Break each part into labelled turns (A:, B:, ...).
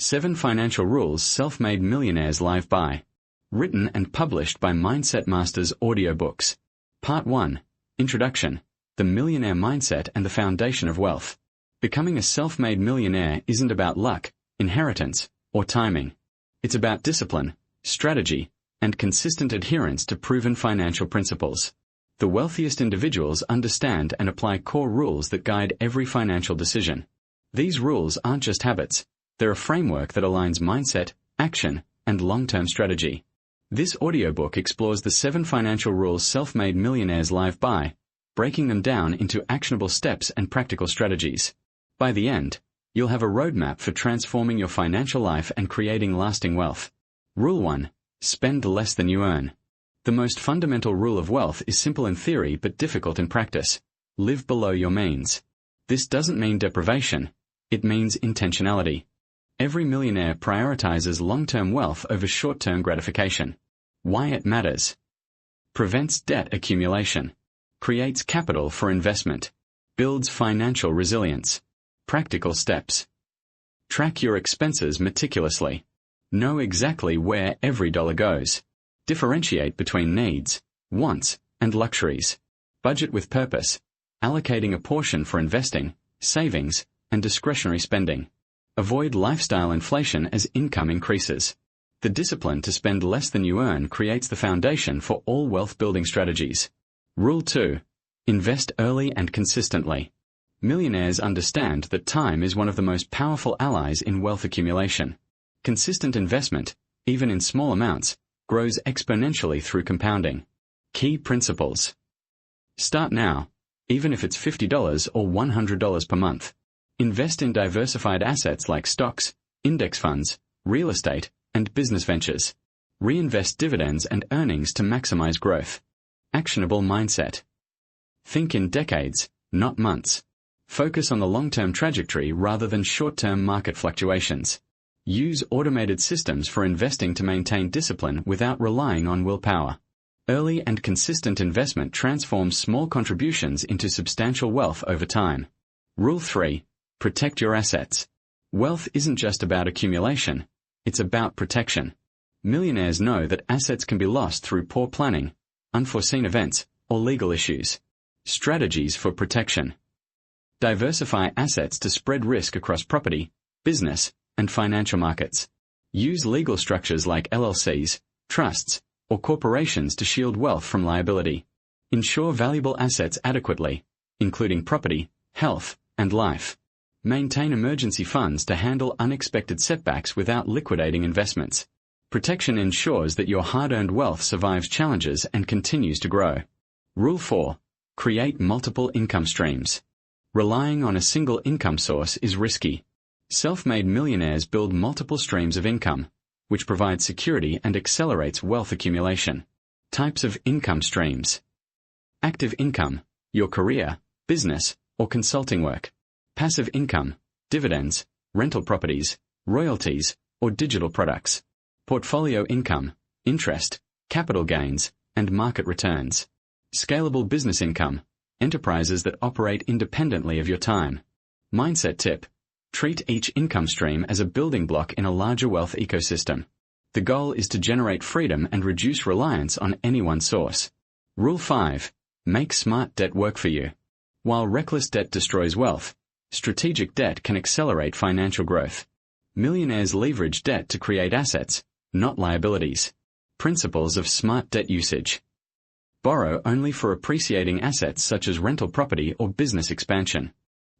A: 7 Financial Rules Self-Made Millionaires Live By. Written and published by Mindset Masters Audiobooks. Part 1. Introduction. The Millionaire Mindset and the Foundation of Wealth. Becoming a self-made millionaire isn't about luck, inheritance, or timing. It's about discipline, strategy, and consistent adherence to proven financial principles. The wealthiest individuals understand and apply core rules that guide every financial decision. These rules aren't just habits. They're a framework that aligns mindset, action, and long-term strategy. This audiobook explores the 7 financial rules self-made millionaires live by, breaking them down into actionable steps and practical strategies. By the end, you'll have a roadmap for transforming your financial life and creating lasting wealth. Rule 1. Spend less than you earn. The most fundamental rule of wealth is simple in theory but difficult in practice. Live below your means. This doesn't mean deprivation. It means intentionality. Every millionaire prioritizes long-term wealth over short-term gratification. Why it matters. Prevents debt accumulation. Creates capital for investment. Builds financial resilience. Practical steps. Track your expenses meticulously. Know exactly where every dollar goes. Differentiate between needs, wants, and luxuries. Budget with purpose. Allocating a portion for investing, savings, and discretionary spending. Avoid lifestyle inflation as income increases. The discipline to spend less than you earn creates the foundation for all wealth-building strategies. Rule 2. Invest early and consistently. Millionaires understand that time is one of the most powerful allies in wealth accumulation. Consistent investment, even in small amounts, grows exponentially through compounding. Key principles. Start now, even if it's $50 or $100 per month. Invest in diversified assets like stocks, index funds, real estate, and business ventures. Reinvest dividends and earnings to maximize growth. Actionable mindset. Think in decades, not months. Focus on the long-term trajectory rather than short-term market fluctuations. Use automated systems for investing to maintain discipline without relying on willpower. Early and consistent investment transforms small contributions into substantial wealth over time. Rule 3. Protect your assets. Wealth isn't just about accumulation, it's about protection. Millionaires know that assets can be lost through poor planning, unforeseen events, or legal issues. Strategies for protection. Diversify assets to spread risk across property, business, and financial markets. Use legal structures like LLCs, trusts, or corporations to shield wealth from liability. Insure valuable assets adequately, including property, health, and life. Maintain emergency funds to handle unexpected setbacks without liquidating investments. Protection ensures that your hard-earned wealth survives challenges and continues to grow. Rule 4. Create multiple income streams. Relying on a single income source is risky. Self-made millionaires build multiple streams of income, which provide security and accelerates wealth accumulation. Types of income streams. Active income, your career, business, or consulting work. Passive income, dividends, rental properties, royalties, or digital products. Portfolio income, interest, capital gains, and market returns. Scalable business income, enterprises that operate independently of your time. Mindset tip. Treat each income stream as a building block in a larger wealth ecosystem. The goal is to generate freedom and reduce reliance on any one source. Rule 5. Make smart debt work for you. While reckless debt destroys wealth, strategic debt can accelerate financial growth. Millionaires leverage debt to create assets, not liabilities. Principles of smart debt usage. Borrow only for appreciating assets such as rental property or business expansion.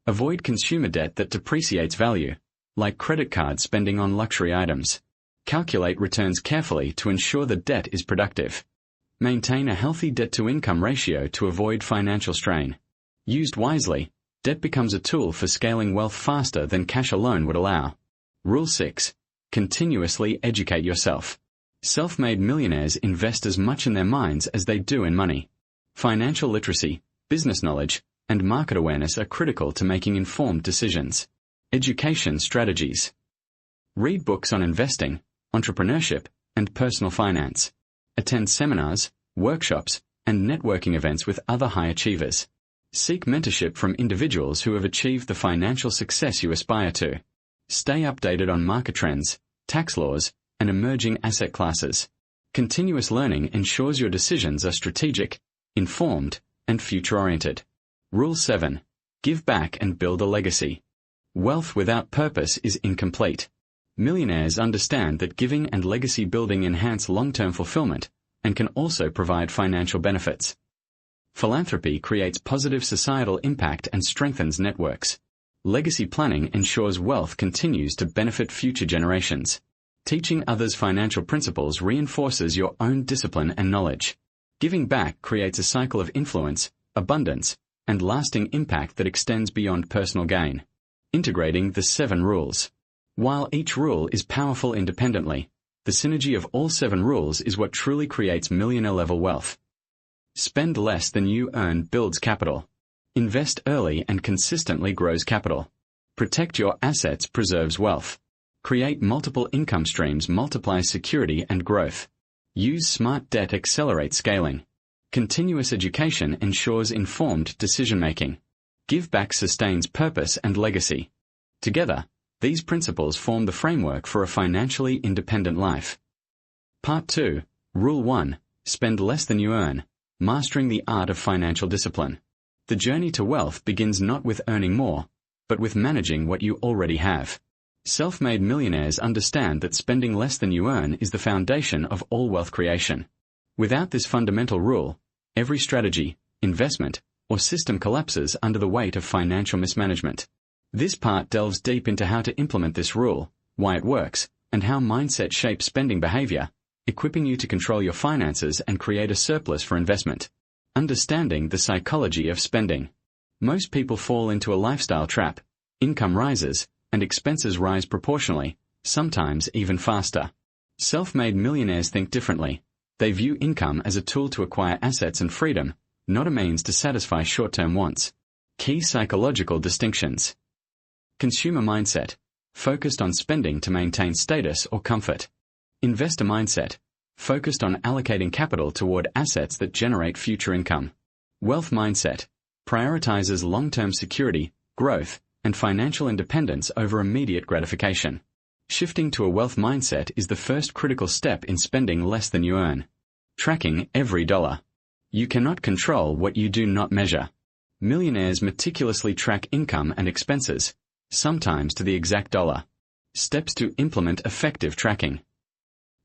A: Avoid consumer debt that depreciates value, like credit card spending on luxury items. Calculate returns carefully to ensure the debt is productive. Maintain a healthy debt-to-income ratio to avoid financial strain. Used wisely, debt becomes a tool for scaling wealth faster than cash alone would allow. Rule 6. Continuously educate yourself. Self-made millionaires invest as much in their minds as they do in money. Financial literacy, business knowledge, and market awareness are critical to making informed decisions. Education strategies. Read books on investing, entrepreneurship, and personal finance. Attend seminars, workshops, and networking events with other high achievers. Seek mentorship from individuals who have achieved the financial success you aspire to. Stay updated on market trends, tax laws, and emerging asset classes. Continuous learning ensures your decisions are strategic, informed, and future-oriented. Rule 7. Give back and build a legacy. Wealth without purpose is incomplete. Millionaires understand that giving and legacy building enhance long-term fulfillment and can also provide financial benefits. Philanthropy creates positive societal impact and strengthens networks. Legacy planning ensures wealth continues to benefit future generations. Teaching others financial principles reinforces your own discipline and knowledge. Giving back creates a cycle of influence, abundance, and lasting impact that extends beyond personal gain. Integrating the 7 rules. While each rule is powerful independently, the synergy of all 7 rules is what truly creates millionaire-level wealth. Spend less than you earn builds capital. Invest early and consistently grows capital. Protect your assets preserves wealth. Create multiple income streams multiplies security and growth. Use smart debt accelerates scaling. Continuous education ensures informed decision-making. Give back sustains purpose and legacy. Together, these principles form the framework for a financially independent life. Part 2. Rule 1. Spend less than you earn. Mastering the art of financial discipline. The journey to wealth begins not with earning more, but with managing what you already have. Self-made millionaires understand that spending less than you earn is the foundation of all wealth creation. Without this fundamental rule, every strategy, investment, or system collapses under the weight of financial mismanagement. This part delves deep into how to implement this rule, why it works, and how mindset shapes spending behavior, equipping you to control your finances and create a surplus for investment. Understanding the psychology of spending. Most people fall into a lifestyle trap. Income rises, and expenses rise proportionally, sometimes even faster. Self-made millionaires think differently. They view income as a tool to acquire assets and freedom, not a means to satisfy short-term wants. Key psychological distinctions. Consumer mindset, focused on spending to maintain status or comfort. Investor mindset, focused on allocating capital toward assets that generate future income. Wealth mindset, prioritizes long-term security, growth, and financial independence over immediate gratification. Shifting to a wealth mindset is the first critical step in spending less than you earn. Tracking every dollar. You cannot control what you do not measure. Millionaires meticulously track income and expenses, sometimes to the exact dollar. Steps to implement effective tracking.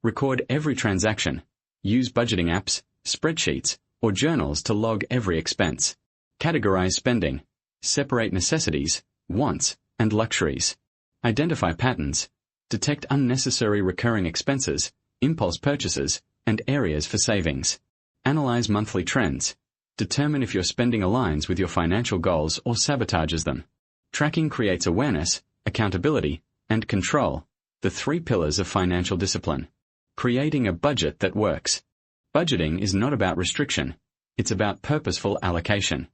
A: Record every transaction. Use budgeting apps, spreadsheets, or journals to log every expense. Categorize spending. Separate necessities, wants, and luxuries. Identify patterns. Detect unnecessary recurring expenses, impulse purchases, and areas for savings. Analyze monthly trends. Determine if your spending aligns with your financial goals or sabotages them. Tracking creates awareness, accountability, and control, the 3 pillars of financial discipline. Creating a budget that works. Budgeting is not about restriction. It's about purposeful allocation.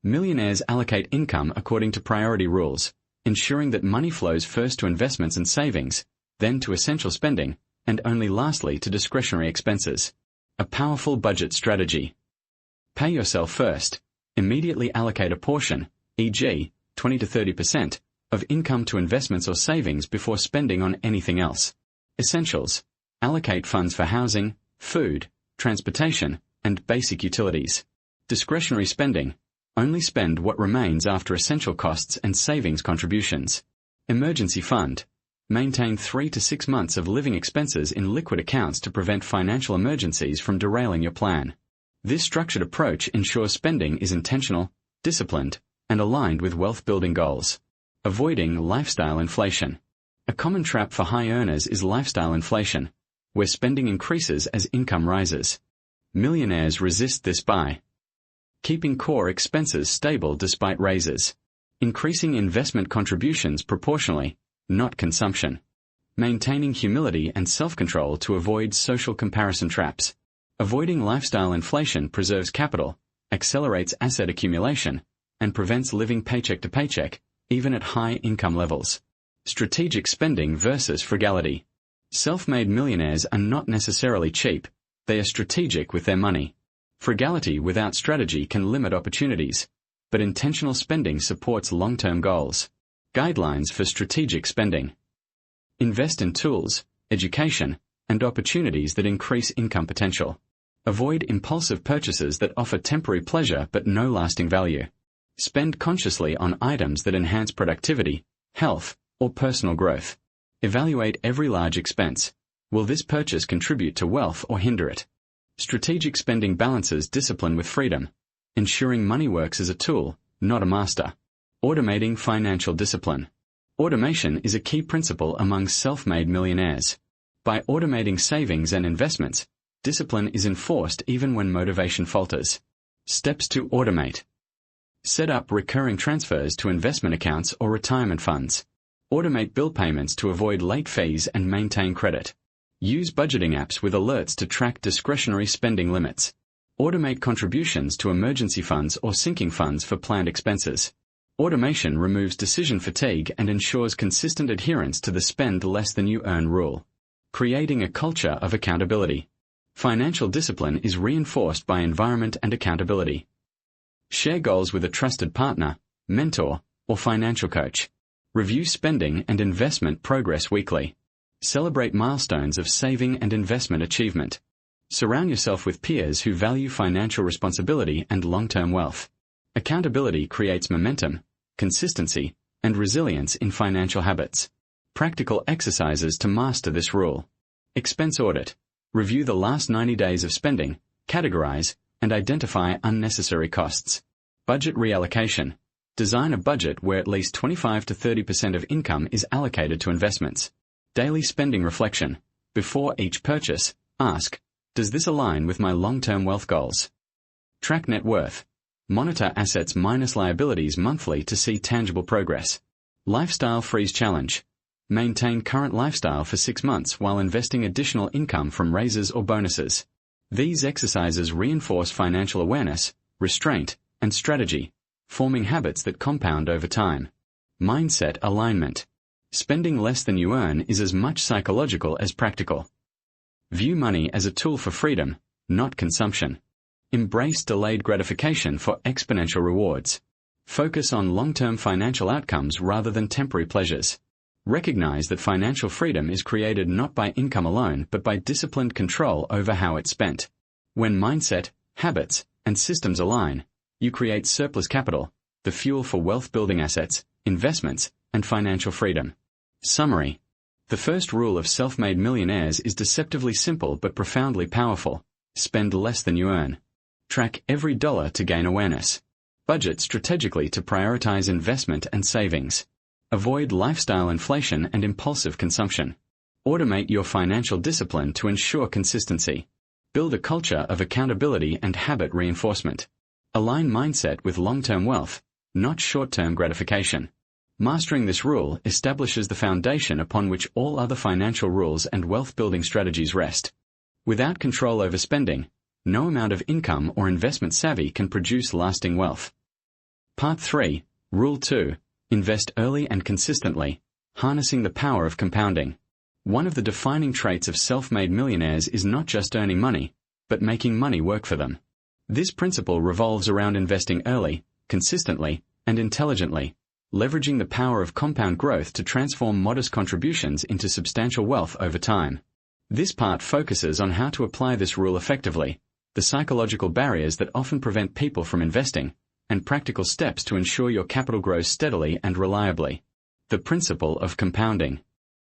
A: Millionaires allocate income according to priority rules, ensuring that money flows first to investments and savings, then to essential spending, and only lastly to discretionary expenses. A powerful budget strategy. Pay yourself first. Immediately allocate a portion, e.g., 20 to 30%, of income to investments or savings before spending on anything else. Essentials. Allocate funds for housing, food, transportation, and basic utilities. Discretionary spending. Only spend what remains after essential costs and savings contributions. Emergency fund. Maintain 3 to 6 months of living expenses in liquid accounts to prevent financial emergencies from derailing your plan. This structured approach ensures spending is intentional, disciplined, and aligned with wealth-building goals. Avoiding lifestyle inflation. A common trap for high earners is lifestyle inflation, where spending increases as income rises. Millionaires resist this by keeping core expenses stable despite raises, increasing investment contributions proportionally, not consumption, maintaining humility and self-control to avoid social comparison traps. Avoiding lifestyle inflation preserves capital, accelerates asset accumulation, and prevents living paycheck to paycheck, even at high income levels. Strategic spending versus frugality. Self-made millionaires are not necessarily cheap, they are strategic with their money. Frugality without strategy can limit opportunities, but intentional spending supports long-term goals. Guidelines for strategic spending. Invest in tools, education, and opportunities that increase income potential. Avoid impulsive purchases that offer temporary pleasure but no lasting value. Spend consciously on items that enhance productivity, health, or personal growth. Evaluate every large expense. Will this purchase contribute to wealth or hinder it? Strategic spending balances discipline with freedom, ensuring money works as a tool, not a master. Automating financial discipline. Automation is a key principle among self-made millionaires. By automating savings and investments, discipline is enforced even when motivation falters. Steps to automate. Set up recurring transfers to investment accounts or retirement funds. Automate bill payments to avoid late fees and maintain credit. Use budgeting apps with alerts to track discretionary spending limits. Automate contributions to emergency funds or sinking funds for planned expenses. Automation removes decision fatigue and ensures consistent adherence to the spend less than you earn rule. Creating a culture of accountability. Financial discipline is reinforced by environment and accountability. Share goals with a trusted partner, mentor, or financial coach. Review spending and investment progress weekly. Celebrate milestones of saving and investment achievement. Surround yourself with peers who value financial responsibility and long-term wealth. Accountability creates momentum, consistency, and resilience in financial habits. Practical exercises to master this rule. Expense audit. Review the last 90 days of spending, categorize, and identify unnecessary costs. Budget reallocation. Design a budget where at least 25 to 30% of income is allocated to investments. Daily spending reflection. Before each purchase, ask, does this align with my long-term wealth goals? Track net worth. Monitor assets minus liabilities monthly to see tangible progress. Lifestyle freeze challenge. Maintain current lifestyle for 6 months while investing additional income from raises or bonuses. These exercises reinforce financial awareness, restraint, and strategy, forming habits that compound over time. Mindset alignment. Spending less than you earn is as much psychological as practical. View money as a tool for freedom, not consumption. Embrace delayed gratification for exponential rewards. Focus on long-term financial outcomes rather than temporary pleasures. Recognize that financial freedom is created not by income alone but by disciplined control over how it's spent. When mindset, habits, and systems align, you create surplus capital, the fuel for wealth-building assets, investments, and financial freedom. Summary. The first rule of self-made millionaires is deceptively simple but profoundly powerful. Spend less than you earn. Track every dollar to gain awareness. Budget strategically to prioritize investment and savings. Avoid lifestyle inflation and impulsive consumption. Automate your financial discipline to ensure consistency. Build a culture of accountability and habit reinforcement. Align mindset with long-term wealth, not short-term gratification. Mastering this rule establishes the foundation upon which all other financial rules and wealth-building strategies rest. Without control over spending, no amount of income or investment savvy can produce lasting wealth. Part 3, Rule 2, Invest early and consistently, harnessing the power of compounding. One of the defining traits of self-made millionaires is not just earning money, but making money work for them. This principle revolves around investing early, consistently, and intelligently, leveraging the power of compound growth to transform modest contributions into substantial wealth over time. This part focuses on how to apply this rule effectively, the psychological barriers that often prevent people from investing, and practical steps to ensure your capital grows steadily and reliably. The principle of compounding.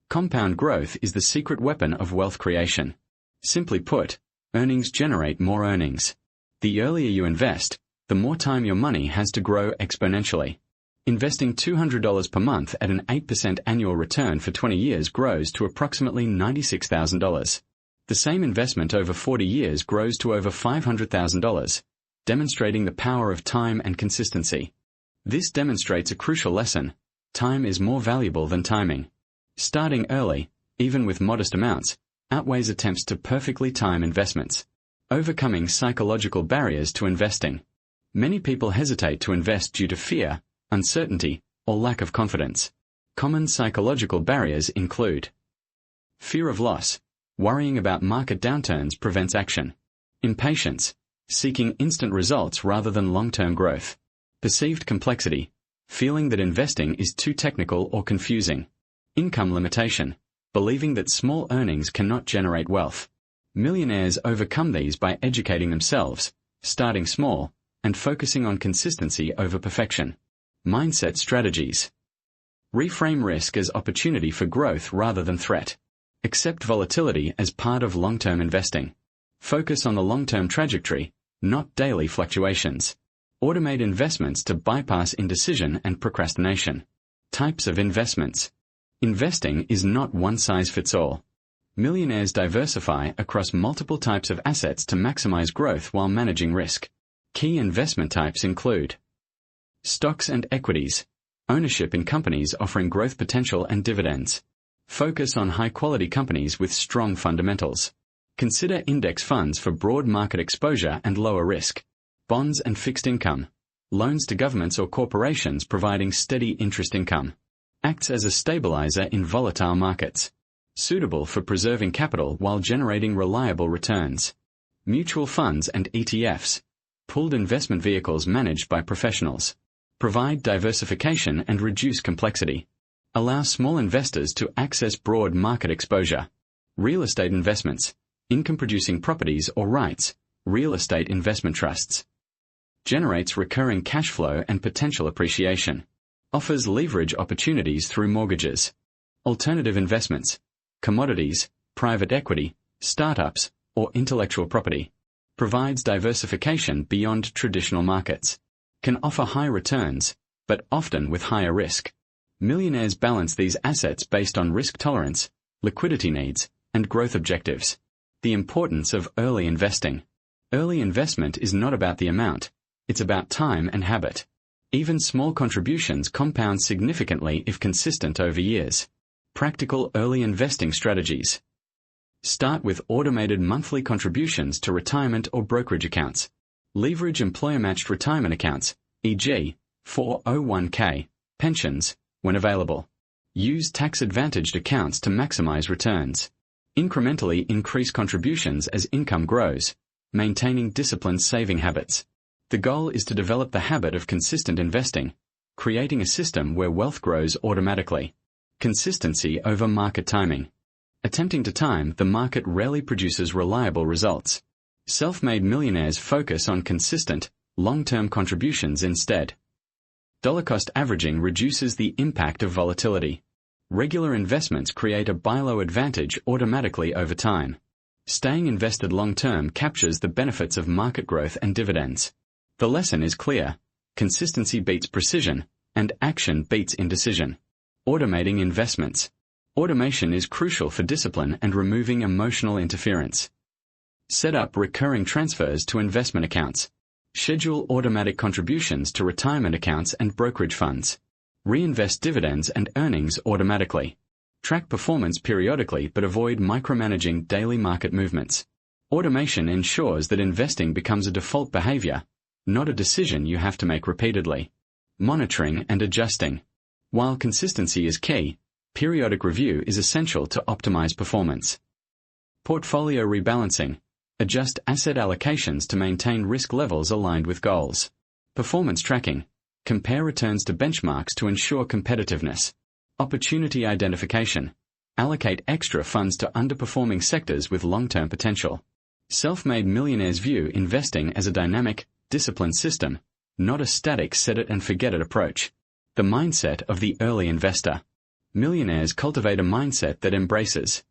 A: Compound growth is the secret weapon of wealth creation. Simply put, earnings generate more earnings. The earlier you invest, the more time your money has to grow exponentially. Investing $200 per month at an 8% annual return for 20 years grows to approximately $96,000. The same investment over 40 years grows to over $500,000, demonstrating the power of time and consistency. This demonstrates a crucial lesson: time is more valuable than timing. Starting early, even with modest amounts, outweighs attempts to perfectly time investments. Overcoming psychological barriers to investing. Many people hesitate to invest due to fear, uncertainty, or lack of confidence. Common psychological barriers include fear of loss. Worrying about market downturns prevents action. Impatience. Seeking instant results rather than long-term growth. Perceived complexity. Feeling that investing is too technical or confusing. Income limitation. believing that small earnings cannot generate wealth. Millionaires overcome these by educating themselves, starting small, and focusing on consistency over perfection. Mindset strategies. Reframe risk as opportunity for growth rather than threat. Accept volatility as part of long-term investing. Focus on the long-term trajectory, not daily fluctuations. Automate investments to bypass indecision and procrastination. Types of investments. Investing is not one size fits all. Millionaires diversify across multiple types of assets to maximize growth while managing risk. Key investment types include stocks and equities, ownership in companies offering growth potential and dividends. Focus on high-quality companies with strong fundamentals. Consider index funds for broad market exposure and lower risk. Bonds and fixed income. Loans to governments or corporations providing steady interest income. Acts as a stabilizer in volatile markets. Suitable for preserving capital while generating reliable returns. Mutual funds and ETFs. Pooled investment vehicles managed by professionals. Provide diversification and reduce complexity. Allow small investors to access broad market exposure. Real estate investments. Income-producing properties or rights. Real estate investment trusts. Generates recurring cash flow and potential appreciation. Offers leverage opportunities through mortgages. Alternative investments. Commodities, private equity, startups, or intellectual property. Provides diversification beyond traditional markets. Can offer high returns, but often with higher risk. Millionaires balance these assets based on risk tolerance, liquidity needs, and growth objectives. The importance of early investing. Early investment is not about the amount, it's about time and habit. Even small contributions compound significantly if consistent over years. Practical early investing strategies. Start with automated monthly contributions to retirement or brokerage accounts. Leverage employer-matched retirement accounts, e.g., 401k, pensions, when available. Use tax-advantaged accounts to maximize returns. Incrementally increase contributions as income grows, maintaining disciplined saving habits. The goal is to develop the habit of consistent investing, creating a system where wealth grows automatically. Consistency over market timing. Attempting to time the market rarely produces reliable results. Self-made millionaires focus on consistent, long-term contributions instead. Dollar-cost averaging reduces the impact of volatility. Regular investments create a buy low advantage automatically over time. Staying invested long-term captures the benefits of market growth and dividends. The lesson is clear. Consistency beats precision, and action beats indecision. Automating investments. Automation is crucial for discipline and removing emotional interference. Set up recurring transfers to investment accounts. Schedule automatic contributions to retirement accounts and brokerage funds. Reinvest dividends and earnings automatically. Track performance periodically but avoid micromanaging daily market movements. Automation ensures that investing becomes a default behavior, not a decision you have to make repeatedly. Monitoring and adjusting. While consistency is key, periodic review is essential to optimize performance. Portfolio rebalancing. Adjust asset allocations to maintain risk levels aligned with goals. Performance tracking. Compare returns to benchmarks to ensure competitiveness. Opportunity identification. Allocate extra funds to underperforming sectors with long-term potential. Self-made millionaires view investing as a dynamic, disciplined system, not a static set-it-and-forget-it approach. The mindset of the early investor. Millionaires cultivate a mindset that embraces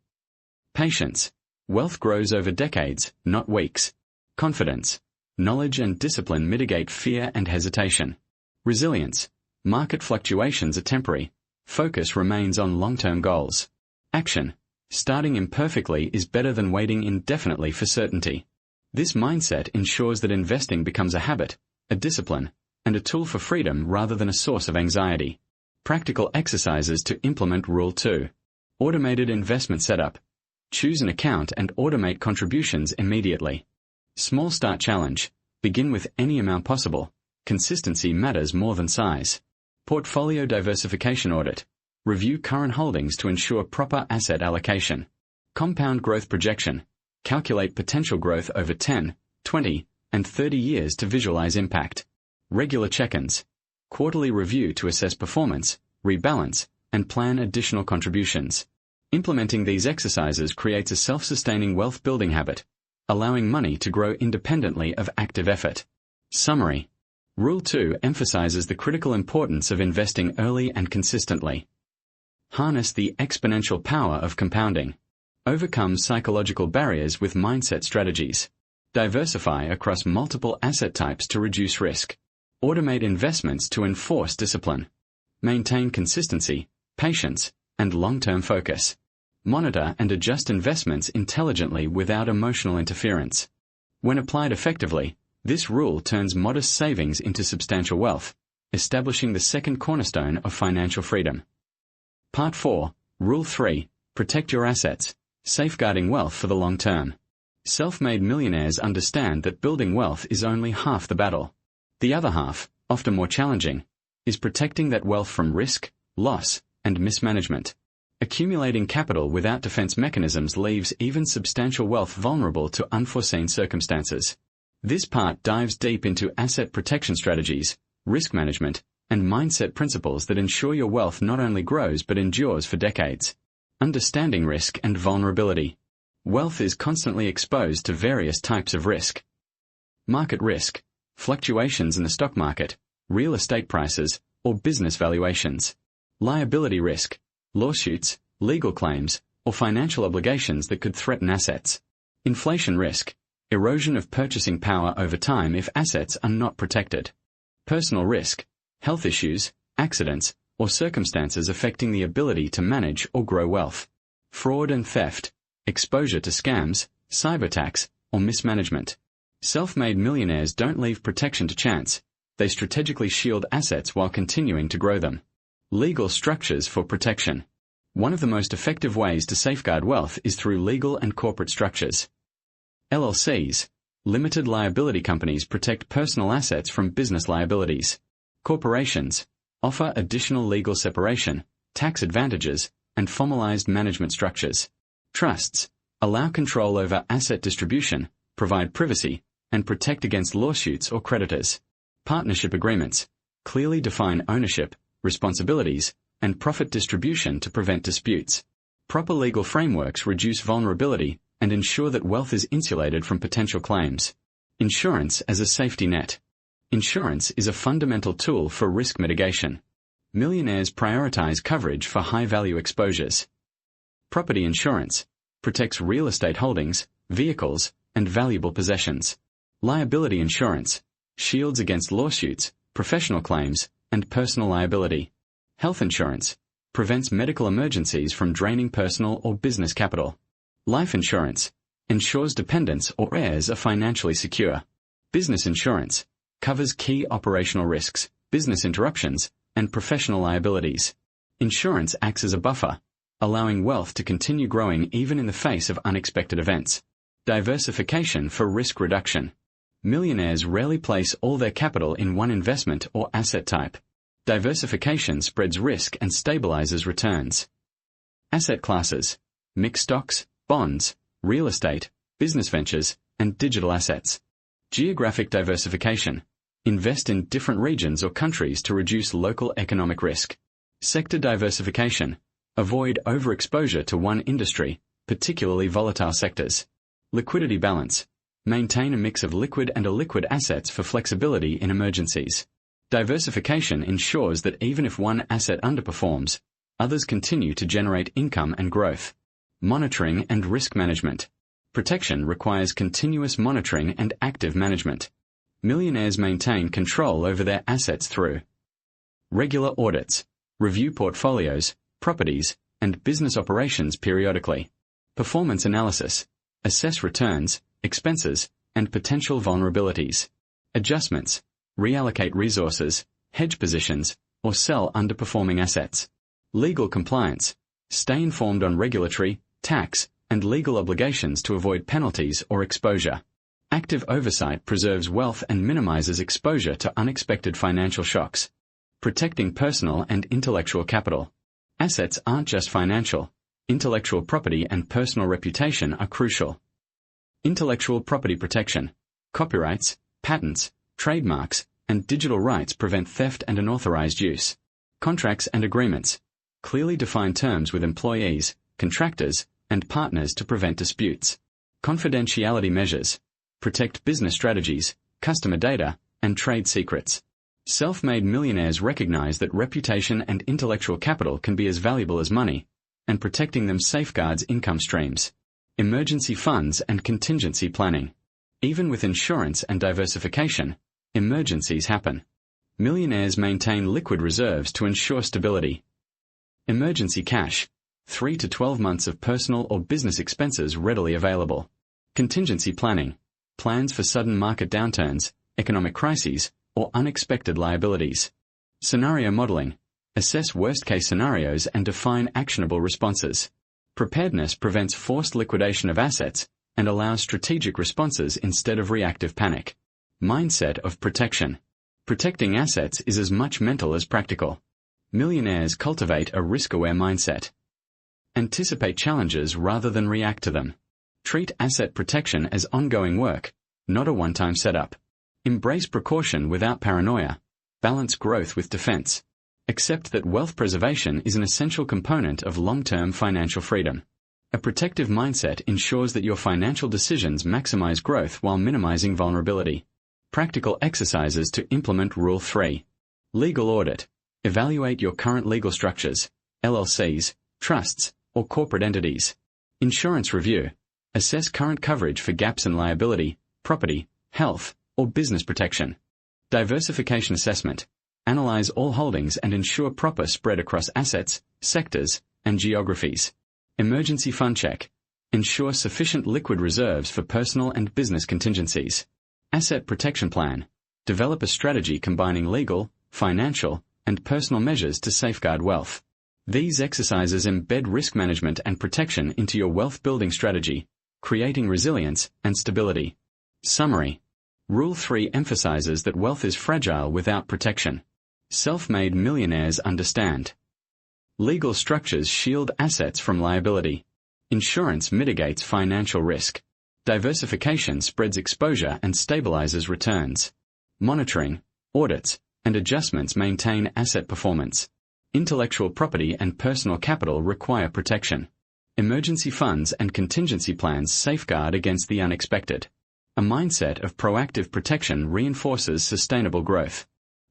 A: patience. Wealth grows over decades, not weeks. Confidence. Knowledge and discipline mitigate fear and hesitation. Resilience. Market fluctuations are temporary. Focus remains on long-term goals. Action. Starting imperfectly is better than waiting indefinitely for certainty. This mindset ensures that investing becomes a habit, a discipline, and a tool for freedom rather than a source of anxiety. Practical exercises to implement Rule 2. Automated investment setup. Choose an account and automate contributions immediately. Small start challenge. Begin with any amount possible. Consistency matters more than size. Portfolio diversification audit. Review current holdings to ensure proper asset allocation. Compound growth projection. Calculate potential growth over 10, 20, and 30 years to visualize impact. Regular check-ins. Quarterly review to assess performance, rebalance, and plan additional contributions. Implementing these exercises creates a self-sustaining wealth-building habit, allowing money to grow independently of active effort. Summary. Rule 2 emphasizes the critical importance of investing early and consistently. Harness the exponential power of compounding. Overcome psychological barriers with mindset strategies. Diversify across multiple asset types to reduce risk. Automate investments to enforce discipline. Maintain consistency, patience, and long-term focus. Monitor and adjust investments intelligently without emotional interference. When applied effectively, this rule turns modest savings into substantial wealth, establishing the second cornerstone of financial freedom. Part 4, Rule 3, Protect your assets, safeguarding wealth for the long term. Self-made millionaires understand that building wealth is only half the battle. The other half, often more challenging, is protecting that wealth from risk, loss, and mismanagement. Accumulating capital without defense mechanisms leaves even substantial wealth vulnerable to unforeseen circumstances. This part dives deep into asset protection strategies, risk management, and mindset principles that ensure your wealth not only grows but endures for decades. Understanding risk and vulnerability. Wealth is constantly exposed to various types of risk. Market risk, fluctuations in the stock market, real estate prices, or business valuations. Liability risk, lawsuits, legal claims, or financial obligations that could threaten assets. Inflation risk, erosion of purchasing power over time if assets are not protected. Personal risk, health issues, accidents, or circumstances affecting the ability to manage or grow wealth. Fraud and theft, exposure to scams, cyber attacks, or mismanagement. Self-made millionaires don't leave protection to chance. They strategically shield assets while continuing to grow them. Legal structures for protection. One of the most effective ways to safeguard wealth is through legal and corporate structures. LLCs, limited liability companies, protect personal assets from business liabilities. Corporations offer additional legal separation, tax advantages, and formalized management structures. Trusts allow control over asset distribution, provide privacy, and protect against lawsuits or creditors. Partnership agreements clearly define ownership, responsibilities, and profit distribution to prevent disputes. Proper legal frameworks reduce vulnerability and ensure that wealth is insulated from potential claims. Insurance as a safety net. Insurance is a fundamental tool for risk mitigation. Millionaires prioritize coverage for high-value exposures. Property insurance protects real estate holdings, vehicles, and valuable possessions. Liability insurance shields against lawsuits, professional claims, and personal liability. Health insurance prevents medical emergencies from draining personal or business capital. Life insurance ensures dependents or heirs are financially secure. Business insurance covers key operational risks, business interruptions, and professional liabilities. Insurance acts as a buffer, allowing wealth to continue growing even in the face of unexpected events. Diversification for risk reduction. Millionaires rarely place all their capital in one investment or asset type. Diversification spreads risk and stabilizes returns. Asset classes: mixed stocks, bonds, real estate, business ventures, and digital assets. Geographic diversification. Invest in different regions or countries to reduce local economic risk. Sector diversification. Avoid overexposure to one industry, particularly volatile sectors. Liquidity balance. Maintain a mix of liquid and illiquid assets for flexibility in emergencies. Diversification ensures that even if one asset underperforms, others continue to generate income and growth. Monitoring and risk management. Protection requires continuous monitoring and active management. Millionaires maintain control over their assets through regular audits, review portfolios, properties, and business operations periodically. Performance analysis. Assess returns, expenses, and potential vulnerabilities. Adjustments. Reallocate resources, hedge positions, or sell underperforming assets. Legal compliance. Stay informed on regulatory, tax, and legal obligations to avoid penalties or exposure. Active oversight preserves wealth and minimizes exposure to unexpected financial shocks. Protecting personal and intellectual capital. Assets aren't just financial. Intellectual property and personal reputation are crucial. Intellectual property protection. Copyrights, patents, trademarks, and digital rights prevent theft and unauthorized use. Contracts and agreements. Clearly define terms with employees, contractors, and partners to prevent disputes. Confidentiality measures protect business strategies, customer data, and trade secrets. Self-made millionaires recognize that reputation and intellectual capital can be as valuable as money, and protecting them safeguards income streams. Emergency funds and contingency planning. Even with insurance and diversification, emergencies happen. Millionaires maintain liquid reserves to ensure stability. Emergency cash. 3 to 12 months of personal or business expenses readily available. Contingency planning. Plans for sudden market downturns, economic crises, or unexpected liabilities. Scenario modeling. Assess worst-case scenarios and define actionable responses. Preparedness prevents forced liquidation of assets and allows strategic responses instead of reactive panic. Mindset of protection. Protecting assets is as much mental as practical. Millionaires cultivate a risk-aware mindset. Anticipate challenges rather than react to them. Treat asset protection as ongoing work, not a one-time setup. Embrace precaution without paranoia. Balance growth with defense. Accept that wealth preservation is an essential component of long-term financial freedom. A protective mindset ensures that your financial decisions maximize growth while minimizing vulnerability. Practical exercises to implement Rule 3. Legal audit. Evaluate your current legal structures, LLCs, trusts, or corporate entities. Insurance review. Assess current coverage for gaps in liability, property, health, or business protection. Diversification assessment. Analyze all holdings and ensure proper spread across assets, sectors, and geographies. Emergency fund check. Ensure sufficient liquid reserves for personal and business contingencies. Asset protection plan. Develop a strategy combining legal, financial, and personal measures to safeguard wealth. These exercises embed risk management and protection into your wealth-building strategy, creating resilience and stability. Summary. Rule 3 emphasizes that wealth is fragile without protection. Self-made millionaires understand. Legal structures shield assets from liability. Insurance mitigates financial risk. Diversification spreads exposure and stabilizes returns. Monitoring, audits, and adjustments maintain asset performance. Intellectual property and personal capital require protection. Emergency funds and contingency plans safeguard against the unexpected. A mindset of proactive protection reinforces sustainable growth.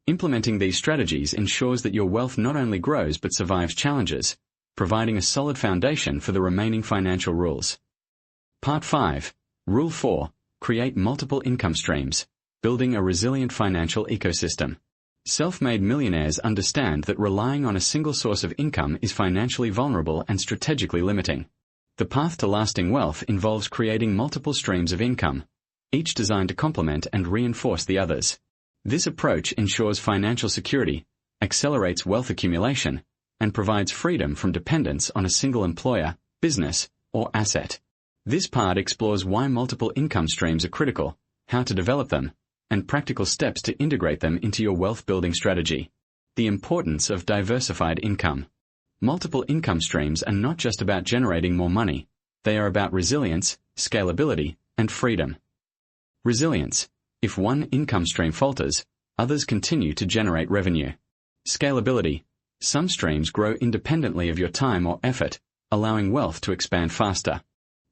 A: Implementing these strategies ensures that your wealth not only grows but survives challenges, providing a solid foundation for the remaining financial rules. Part 5. Rule 4. Create multiple income streams, building a resilient financial ecosystem. Self-made millionaires understand that relying on a single source of income is financially vulnerable and strategically limiting. The path to lasting wealth involves creating multiple streams of income, each designed to complement and reinforce the others. This approach ensures financial security, accelerates wealth accumulation, and provides freedom from dependence on a single employer, business, or asset. This part explores why multiple income streams are critical, how to develop them, and practical steps to integrate them into your wealth-building strategy. The importance of diversified income. Multiple income streams are not just about generating more money, they are about resilience, scalability, and freedom. Resilience. If one income stream falters, others continue to generate revenue. Scalability. Some streams grow independently of your time or effort, allowing wealth to expand faster.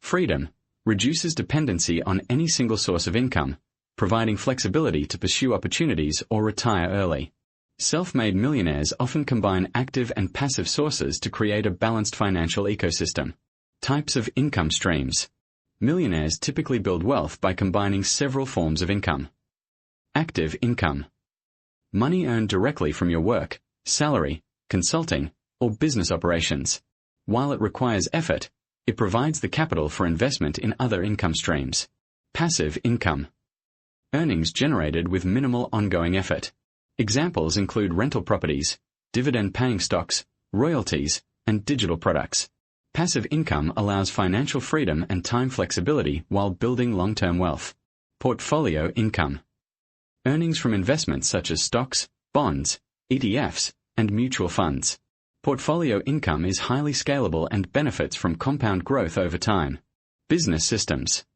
A: Freedom. Reduces dependency on any single source of income, providing flexibility to pursue opportunities or retire early. Self-made millionaires often combine active and passive sources to create a balanced financial ecosystem. Types of income streams. Millionaires typically build wealth by combining several forms of income. Active income. Money earned directly from your work, salary, consulting, or business operations. While it requires effort, it provides the capital for investment in other income streams. Passive income. Earnings generated with minimal ongoing effort. Examples include rental properties, dividend-paying stocks, royalties, and digital products. Passive income allows financial freedom and time flexibility while building long-term wealth. Portfolio income. Earnings from investments such as stocks, bonds, ETFs, and mutual funds. Portfolio income is highly scalable and benefits from compound growth over time. Business systems.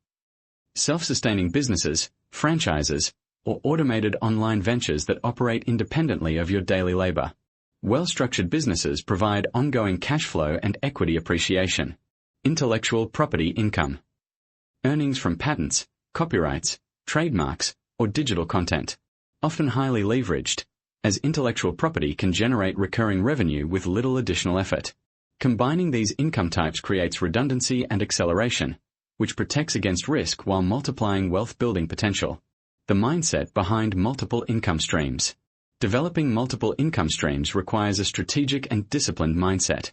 A: Self-sustaining businesses, franchises, or automated online ventures that operate independently of your daily labor. Well-structured businesses provide ongoing cash flow and equity appreciation. Intellectual property income. Earnings from patents, copyrights, trademarks, or digital content. Often highly leveraged, as intellectual property can generate recurring revenue with little additional effort. Combining these income types creates redundancy and acceleration, which protects against risk while multiplying wealth-building potential. The mindset behind multiple income streams. Developing multiple income streams requires a strategic and disciplined mindset.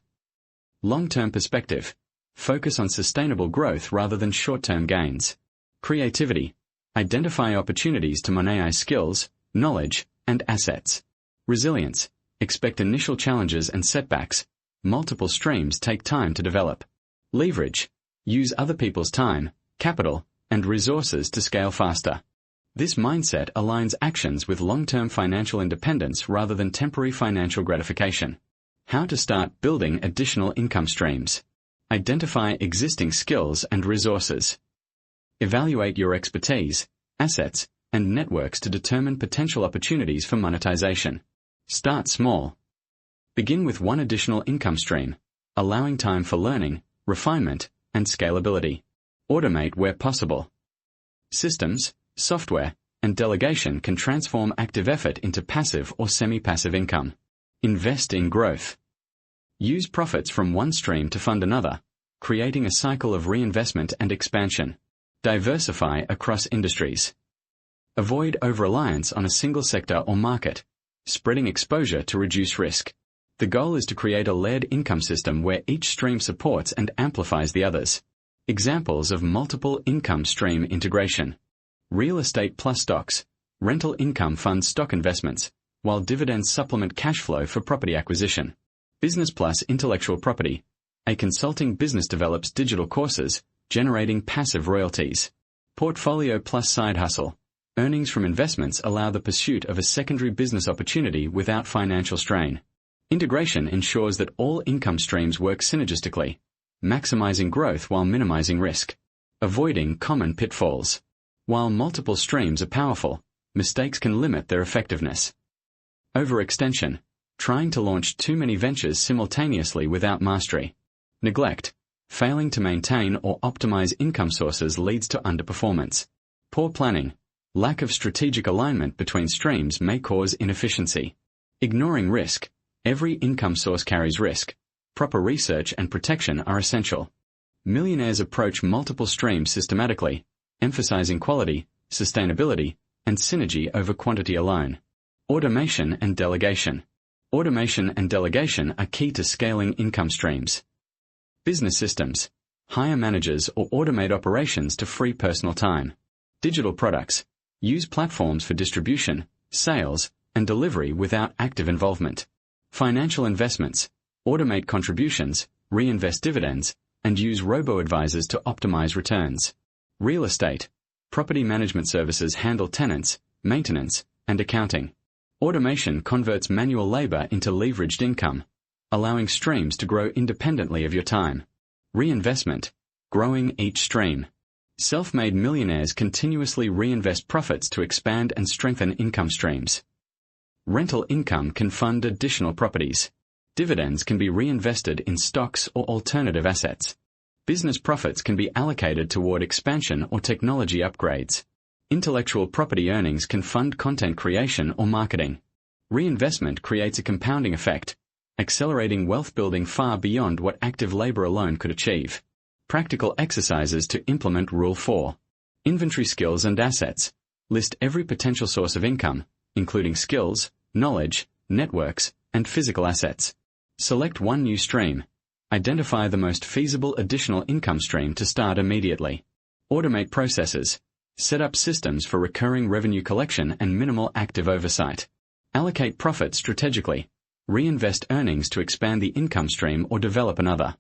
A: Long-term perspective. Focus on sustainable growth rather than short-term gains. Creativity. Identify opportunities to monetize skills, knowledge, and assets. Resilience. Expect initial challenges and setbacks. Multiple streams take time to develop. Leverage. Use other people's time, capital, and resources to scale faster. This mindset aligns actions with long-term financial independence rather than temporary financial gratification. How to start building additional income streams. Identify existing skills and resources. Evaluate your expertise, assets, and networks to determine potential opportunities for monetization. Start small. Begin with one additional income stream, allowing time for learning, refinement, and scalability. Automate where possible. Systems, software, and delegation can transform active effort into passive or semi-passive income. Invest in growth. Use profits from one stream to fund another, creating a cycle of reinvestment and expansion. Diversify across industries. Avoid over-reliance on a single sector or market, spreading exposure to reduce risk. The goal is to create a layered income system where each stream supports and amplifies the others. Examples of multiple income stream integration. Real estate plus stocks. Rental income funds stock investments, while dividends supplement cash flow for property acquisition. Business plus intellectual property. A consulting business develops digital courses, generating passive royalties. Portfolio plus side hustle. Earnings from investments allow the pursuit of a secondary business opportunity without financial strain. Integration ensures that all income streams work synergistically, maximizing growth while minimizing risk. Avoiding common pitfalls. While multiple streams are powerful, mistakes can limit their effectiveness. Overextension. Trying to launch too many ventures simultaneously without mastery. Neglect. Failing to maintain or optimize income sources leads to underperformance. Poor planning. Lack of strategic alignment between streams may cause inefficiency. Ignoring risk. Every income source carries risk. Proper research and protection are essential. Millionaires approach multiple streams systematically, emphasizing quality, sustainability, and synergy over quantity alone. Automation and delegation. Automation and delegation are key to scaling income streams. Business systems. Hire managers or automate operations to free personal time. Digital products. Use platforms for distribution, sales, and delivery without active involvement. Financial investments. Automate contributions, reinvest dividends, and use robo-advisors to optimize returns. Real estate. Property management services handle tenants, maintenance, and accounting. Automation converts manual labor into leveraged income, allowing streams to grow independently of your time. Reinvestment. Growing each stream. Self-made millionaires continuously reinvest profits to expand and strengthen income streams. Rental income can fund additional properties. Dividends can be reinvested in stocks or alternative assets. Business profits can be allocated toward expansion or technology upgrades. Intellectual property earnings can fund content creation or marketing. Reinvestment creates a compounding effect, accelerating wealth building far beyond what active labor alone could achieve. Practical exercises to implement Rule 4. Inventory skills and assets. List every potential source of income, including skills, knowledge, networks, and physical assets. Select one new stream. Identify the most feasible additional income stream to start immediately. Automate processes. Set up systems for recurring revenue collection and minimal active oversight. Allocate profits strategically. Reinvest earnings to expand the income stream or develop another.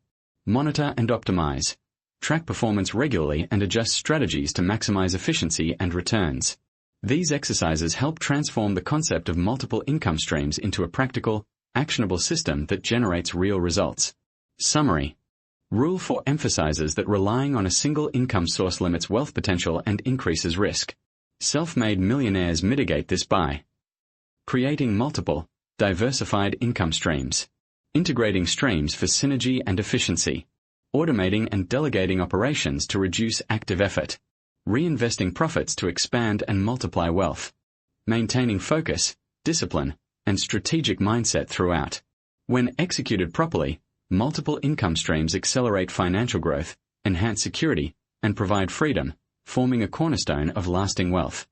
A: Monitor and optimize. Track performance regularly and adjust strategies to maximize efficiency and returns. These exercises help transform the concept of multiple income streams into a practical, actionable system that generates real results. Summary. Rule 4 emphasizes that relying on a single income source limits wealth potential and increases risk. Self-made millionaires mitigate this by creating multiple, Diversified income streams. Integrating streams for synergy and efficiency. Automating and delegating operations to reduce active effort. Reinvesting profits to expand and multiply wealth. Maintaining focus, discipline, and strategic mindset throughout. When executed properly, multiple income streams accelerate financial growth, enhance security, and provide freedom, forming a cornerstone of lasting wealth.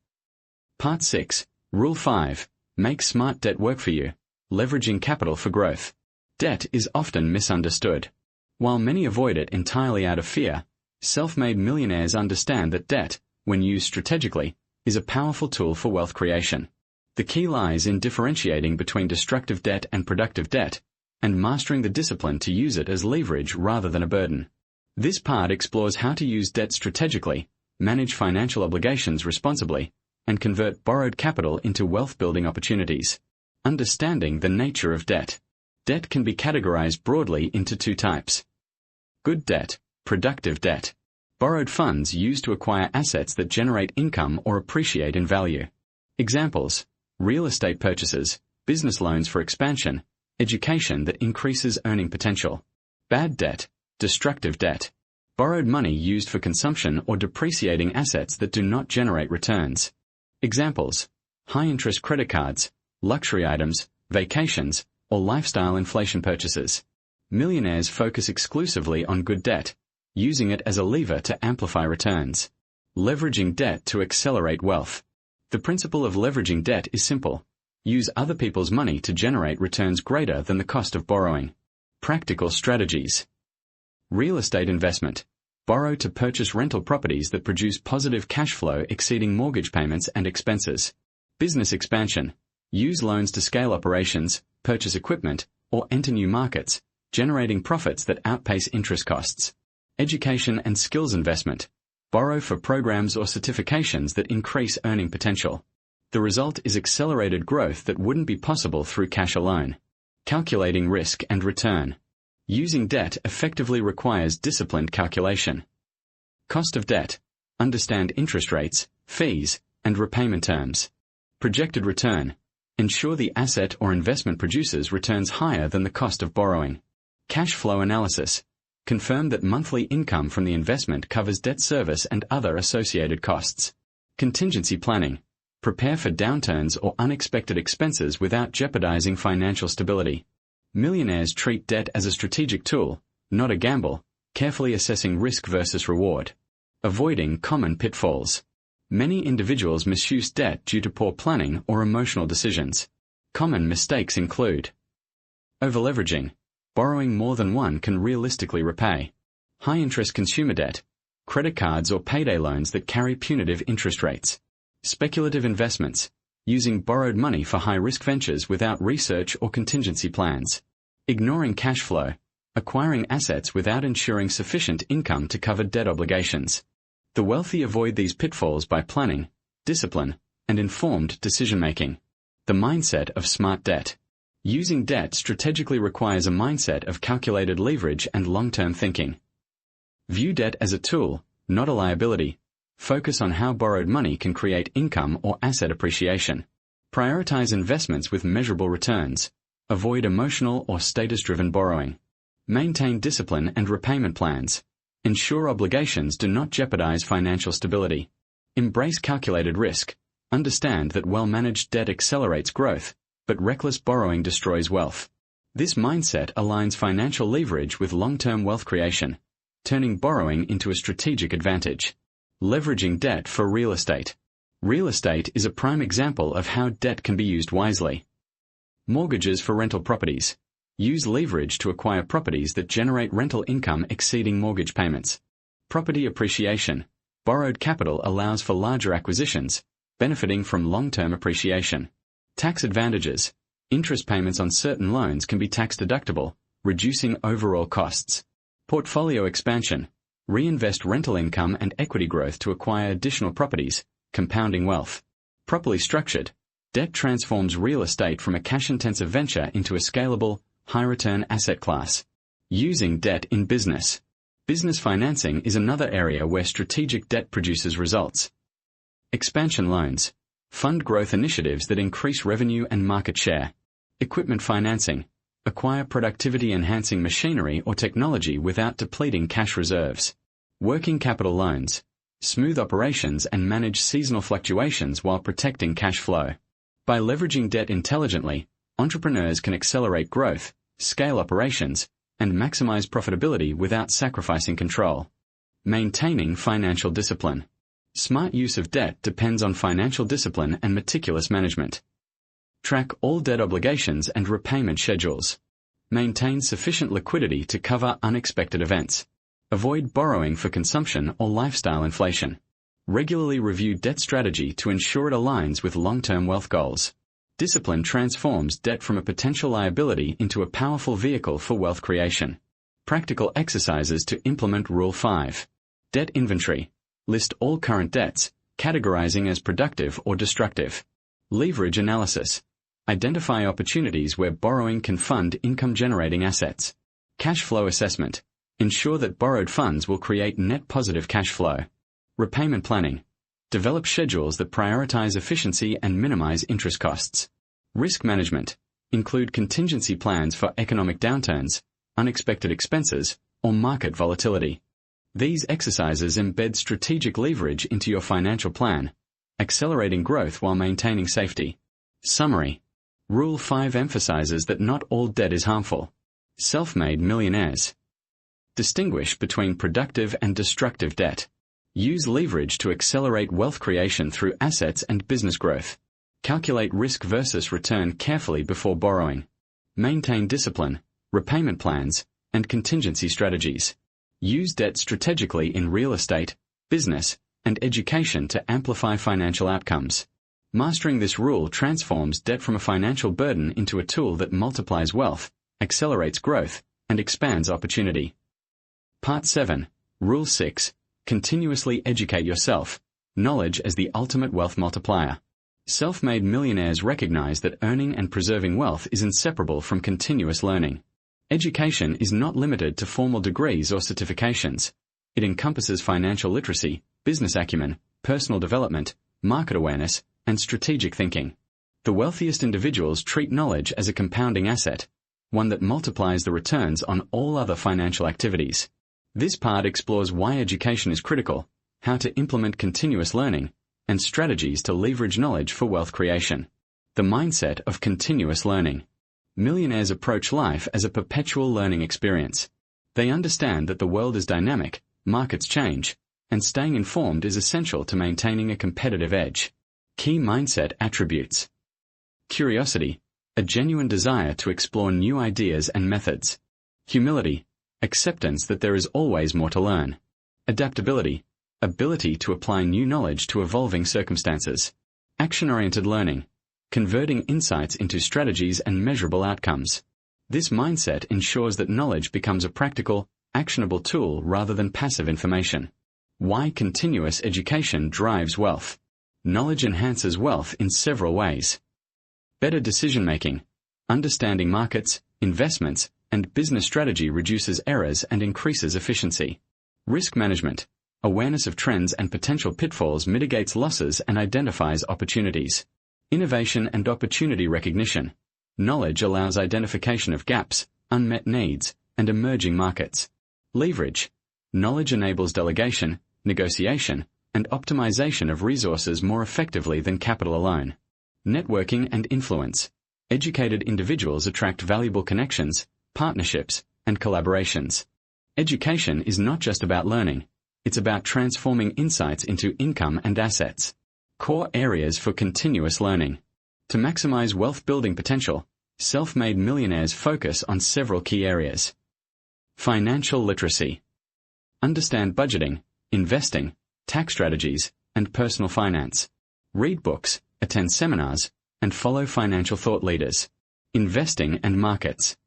A: Part 6. Rule 5. Make smart debt work for you. Leveraging capital for growth. Debt is often misunderstood. While many avoid it entirely out of fear, self-made millionaires understand that debt, when used strategically, is a powerful tool for wealth creation. The key lies in differentiating between destructive debt and productive debt, and mastering the discipline to use it as leverage rather than a burden. This part explores how to use debt strategically, manage financial obligations responsibly, and convert borrowed capital into wealth-building opportunities. Understanding the nature of debt. Debt can be categorized broadly into two types. Good debt, productive debt. Borrowed funds used to acquire assets that generate income or appreciate in value. Examples: real estate purchases, business loans for expansion, education that increases earning potential. Bad debt, destructive debt. Borrowed money used for consumption or depreciating assets that do not generate returns. Examples: high-interest credit cards, luxury items, vacations, or lifestyle inflation purchases. Millionaires focus exclusively on good debt, using it as a lever to amplify returns. Leveraging debt to accelerate wealth. The principle of leveraging debt is simple. Use other people's money to generate returns greater than the cost of borrowing. Practical strategies. Real estate investment. Borrow to purchase rental properties that produce positive cash flow exceeding mortgage payments and expenses. Business expansion. Use loans to scale operations, purchase equipment, or enter new markets, generating profits that outpace interest costs. Education and skills investment. Borrow for programs or certifications that increase earning potential. The result is accelerated growth that wouldn't be possible through cash alone. Calculating risk and return. Using debt effectively requires disciplined calculation. Cost of debt. Understand interest rates, fees, and repayment terms. Projected return. Ensure the asset or investment produces returns higher than the cost of borrowing. Cash flow analysis. Confirm that monthly income from the investment covers debt service and other associated costs. Contingency planning. Prepare for downturns or unexpected expenses without jeopardizing financial stability. Millionaires treat debt as a strategic tool, not a gamble, carefully assessing risk versus reward. Avoiding common pitfalls. Many individuals misuse debt due to poor planning or emotional decisions. Common mistakes include overleveraging. Borrowing more than one can realistically repay. High-interest consumer debt. Credit cards or payday loans that carry punitive interest rates. Speculative investments. Using borrowed money for high-risk ventures without research or contingency plans. Ignoring cash flow. Acquiring assets without ensuring sufficient income to cover debt obligations. The wealthy avoid these pitfalls by planning, discipline, and informed decision-making. The mindset of smart debt. Using debt strategically requires a mindset of calculated leverage and long-term thinking. View debt as a tool, not a liability. Focus on how borrowed money can create income or asset appreciation. Prioritize investments with measurable returns. Avoid emotional or status-driven borrowing. Maintain discipline and repayment plans. Ensure obligations do not jeopardize financial stability. Embrace calculated risk. Understand that well-managed debt accelerates growth, but reckless borrowing destroys wealth. This mindset aligns financial leverage with long-term wealth creation, turning borrowing into a strategic advantage. Leveraging debt for real estate. Real estate is a prime example of how debt can be used wisely. Mortgages for rental properties. Use leverage to acquire properties that generate rental income exceeding mortgage payments. Property appreciation. Borrowed capital allows for larger acquisitions, benefiting from long-term appreciation. Tax advantages. Interest payments on certain loans can be tax-deductible, reducing overall costs. Portfolio expansion. Reinvest rental income and equity growth to acquire additional properties, compounding wealth. Properly structured, debt transforms real estate from a cash-intensive venture into a scalable, high-return asset class. Using debt in business. Business financing is another area where strategic debt produces results. Expansion loans. Fund growth initiatives that increase revenue and market share. Equipment financing. Acquire productivity-enhancing machinery or technology without depleting cash reserves. Working capital loans. Smooth operations and manage seasonal fluctuations while protecting cash flow. By leveraging debt intelligently, entrepreneurs can accelerate growth, scale operations, and maximize profitability without sacrificing control. Maintaining financial discipline. Smart use of debt depends on financial discipline and meticulous management. Track all debt obligations and repayment schedules. Maintain sufficient liquidity to cover unexpected events. Avoid borrowing for consumption or lifestyle inflation. Regularly review debt strategy to ensure it aligns with long-term wealth goals. Discipline transforms debt from a potential liability into a powerful vehicle for wealth creation. Practical exercises to implement Rule 5. Debt inventory. List all current debts, categorizing as productive or destructive. Leverage analysis. Identify opportunities where borrowing can fund income-generating assets. Cash flow assessment. Ensure that borrowed funds will create net positive cash flow. Repayment planning. Develop schedules that prioritize efficiency and minimize interest costs. Risk management. Include contingency plans for economic downturns, unexpected expenses, or market volatility. These exercises embed strategic leverage into your financial plan, accelerating growth while maintaining safety. Summary. Rule 5 emphasizes that not all debt is harmful. Self-made millionaires. Distinguish between productive and destructive debt. Use leverage to accelerate wealth creation through assets and business growth. Calculate risk versus return carefully before borrowing. Maintain discipline, repayment plans, and contingency strategies. Use debt strategically in real estate, business, and education to amplify financial outcomes. Mastering this rule transforms debt from a financial burden into a tool that multiplies wealth, accelerates growth, and expands opportunity. Part 7. Rule 6. Continuously educate yourself. Knowledge as the ultimate wealth multiplier. Self-made millionaires recognize that earning and preserving wealth is inseparable from continuous learning. Education is not limited to formal degrees or certifications. It encompasses financial literacy, business acumen, personal development, market awareness, and strategic thinking. The wealthiest individuals treat knowledge as a compounding asset, one that multiplies the returns on all other financial activities. This part explores why education is critical, how to implement continuous learning, and strategies to leverage knowledge for wealth creation. The mindset of continuous learning. Millionaires approach life as a perpetual learning experience. They understand that the world is dynamic, markets change, and staying informed is essential to maintaining a competitive edge. Key mindset attributes. Curiosity, a genuine desire to explore new ideas and methods. Humility, acceptance that there is always more to learn. Adaptability, ability to apply new knowledge to evolving circumstances. Action-oriented learning, converting insights into strategies and measurable outcomes. This mindset ensures that knowledge becomes a practical, actionable tool rather than passive information. Why continuous education drives wealth. Knowledge enhances wealth in several ways. Better decision-making. Understanding markets, investments, and business strategy reduces errors and increases efficiency. Risk management. Awareness of trends and potential pitfalls mitigates losses and identifies opportunities. Innovation and opportunity recognition. Knowledge allows identification of gaps, unmet needs, and emerging markets. Leverage. Knowledge enables delegation, negotiation, and optimization of resources more effectively than capital alone. Networking and influence. Educated individuals attract valuable connections, partnerships, and collaborations. Education is not just about learning, it's about transforming insights into income and assets. Core areas for continuous learning. To maximize wealth-building potential, self-made millionaires focus on several key areas. Financial literacy. Understand budgeting, investing, tax strategies, and personal finance. Read books, attend seminars, and follow financial thought leaders. Investing and markets.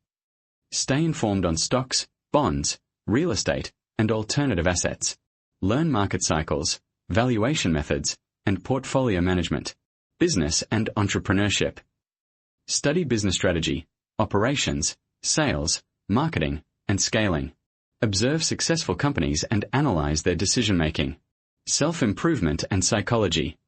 A: Stay informed on stocks, bonds, real estate, and alternative assets. Learn market cycles, valuation methods, and portfolio management. Business and entrepreneurship. Study business strategy, operations, sales, marketing, and scaling. Observe successful companies and analyze their decision-making. Self-improvement and psychology.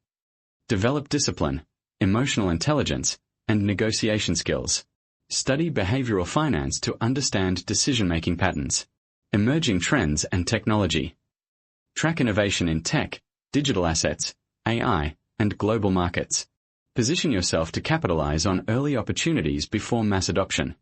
A: Develop discipline, emotional intelligence, and negotiation skills. Study behavioral finance to understand decision-making patterns. Emerging trends and technology. Track innovation in tech, digital assets, AI, and global markets. Position yourself to capitalize on early opportunities before mass adoption.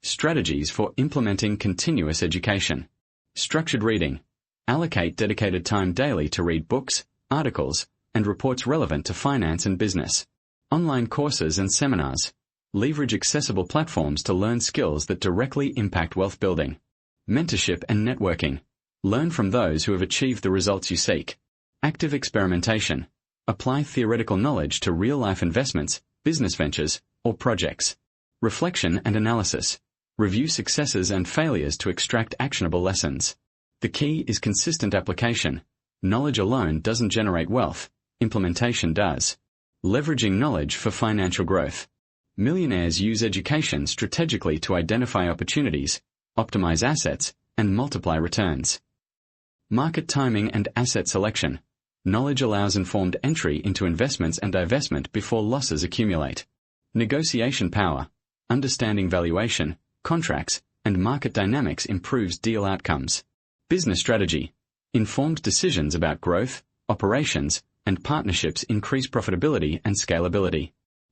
A: Strategies for implementing continuous education. Structured reading. Allocate dedicated time daily to read books, articles, and reports relevant to finance and business. Online courses and seminars. Leverage accessible platforms to learn skills that directly impact wealth building. Mentorship and networking. Learn from those who have achieved the results you seek. Active experimentation. Apply theoretical knowledge to real-life investments, business ventures, or projects. Reflection and analysis. Review successes and failures to extract actionable lessons. The key is consistent application. Knowledge alone doesn't generate wealth, implementation does. Leveraging knowledge for financial growth. Millionaires use education strategically to identify opportunities, optimize assets, and multiply returns. Market timing and asset selection. Knowledge allows informed entry into investments and divestment before losses accumulate. Negotiation power. Understanding valuation, contracts, and market dynamics improves deal outcomes. Business strategy. Informed decisions about growth, operations, and partnerships increase profitability and scalability.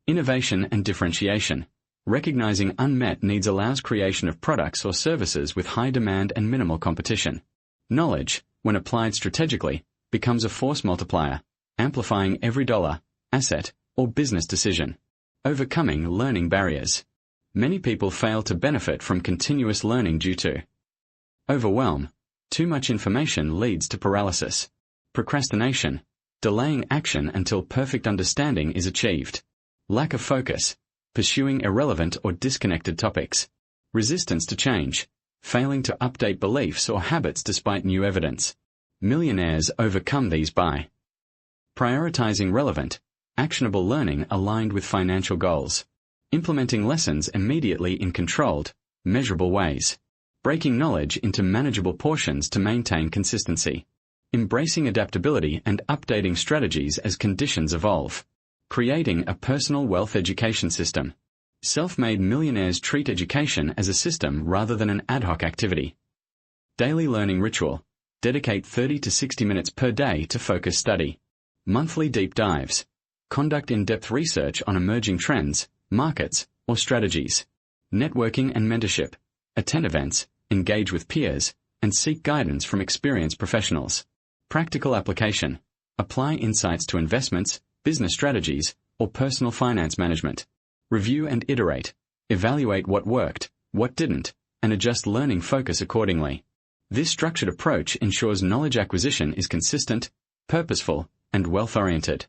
A: Innovation and differentiation. Recognizing unmet needs allows creation of products or services with high demand and minimal competition. Knowledge, when applied strategically, becomes a force multiplier, amplifying every dollar, asset, or business decision. Overcoming learning barriers. Many people fail to benefit from continuous learning due to overwhelm. Too much information leads to paralysis. Procrastination. Delaying action until perfect understanding is achieved. Lack of focus. Pursuing irrelevant or disconnected topics. Resistance to change. Failing to update beliefs or habits despite new evidence. Millionaires overcome these by prioritizing relevant, actionable learning aligned with financial goals. Implementing lessons immediately in controlled, measurable ways. Breaking knowledge into manageable portions to maintain consistency. Embracing adaptability and updating strategies as conditions evolve. Creating a personal wealth education system. Self-made millionaires treat education as a system rather than an ad hoc activity. Daily learning ritual. Dedicate 30 to 60 minutes per day to focus study. Monthly deep dives. Conduct in-depth research on emerging trends, markets, or strategies. Networking and mentorship. Attend events, engage with peers, and seek guidance from experienced professionals. Practical application. Apply insights to investments, business strategies, or personal finance management. Review and iterate. Evaluate what worked, what didn't, and adjust learning focus accordingly. This structured approach ensures knowledge acquisition is consistent, purposeful, and wealth-oriented.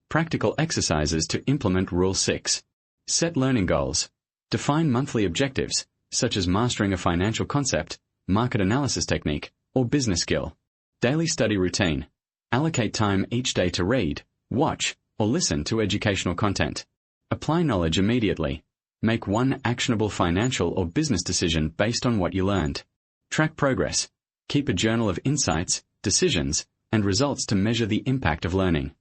A: Practical exercises to implement Rule 6. Set learning goals. Define monthly objectives, such as mastering a financial concept, market analysis technique, or business skill. Daily study routine. Allocate time each day to read, watch, or listen to educational content. Apply knowledge immediately. Make one actionable financial or business decision based on what you learned. Track progress. Keep a journal of insights, decisions, and results to measure the impact of learning.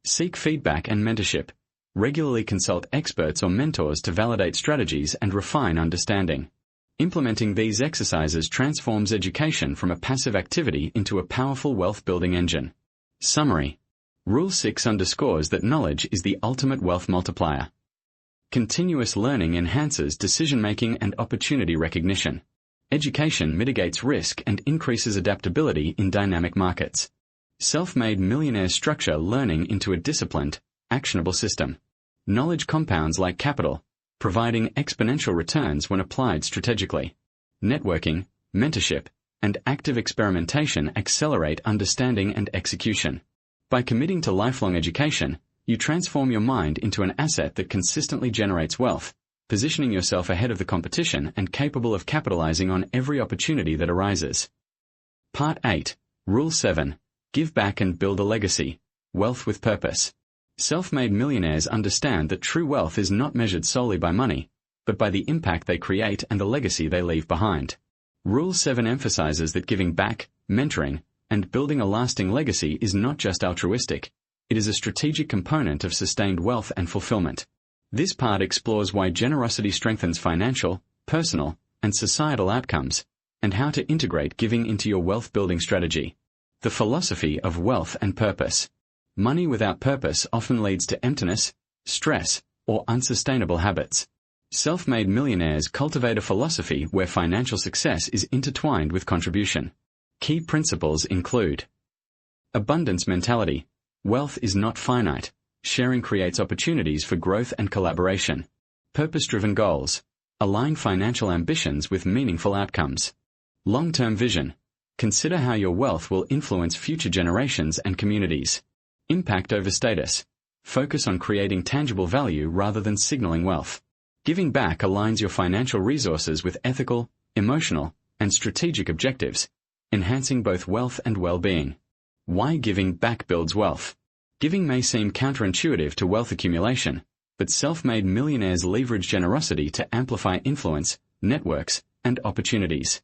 A: Seek feedback and mentorship. Regularly consult experts or mentors to validate strategies and refine understanding. Implementing these exercises transforms education from a passive activity into a powerful wealth-building engine. Summary. Rule 6 underscores that knowledge is the ultimate wealth multiplier. Continuous learning enhances decision-making and opportunity recognition. Education mitigates risk and increases adaptability in dynamic markets. Self-made millionaires structure learning into a disciplined, actionable system. Knowledge compounds like capital, providing exponential returns when applied strategically. Networking, mentorship, and active experimentation accelerate understanding and execution. By committing to lifelong education, you transform your mind into an asset that consistently generates wealth, positioning yourself ahead of the competition and capable of capitalizing on every opportunity that arises. Part 8. Rule 7. Give back and build a legacy. Wealth with purpose. Self-made millionaires understand that true wealth is not measured solely by money, but by the impact they create and the legacy they leave behind. Rule 7 emphasizes that giving back, mentoring, and building a lasting legacy is not just altruistic, it is a strategic component of sustained wealth and fulfillment. This part explores why generosity strengthens financial, personal, and societal outcomes, and how to integrate giving into your wealth-building strategy. The philosophy of wealth and purpose. Money without purpose often leads to emptiness, stress, or unsustainable habits. Self-made millionaires cultivate a philosophy where financial success is intertwined with contribution. Key principles include abundance mentality. Wealth is not finite. Sharing creates opportunities for growth and collaboration. Purpose-driven goals. Align financial ambitions with meaningful outcomes. Long-term vision. Consider how your wealth will influence future generations and communities. Impact over status. Focus on creating tangible value rather than signaling wealth. Giving back aligns your financial resources with ethical, emotional, and strategic objectives, enhancing both wealth and well-being. Why giving back builds wealth. Giving may seem counterintuitive to wealth accumulation, but self-made millionaires leverage generosity to amplify influence, networks, and opportunities.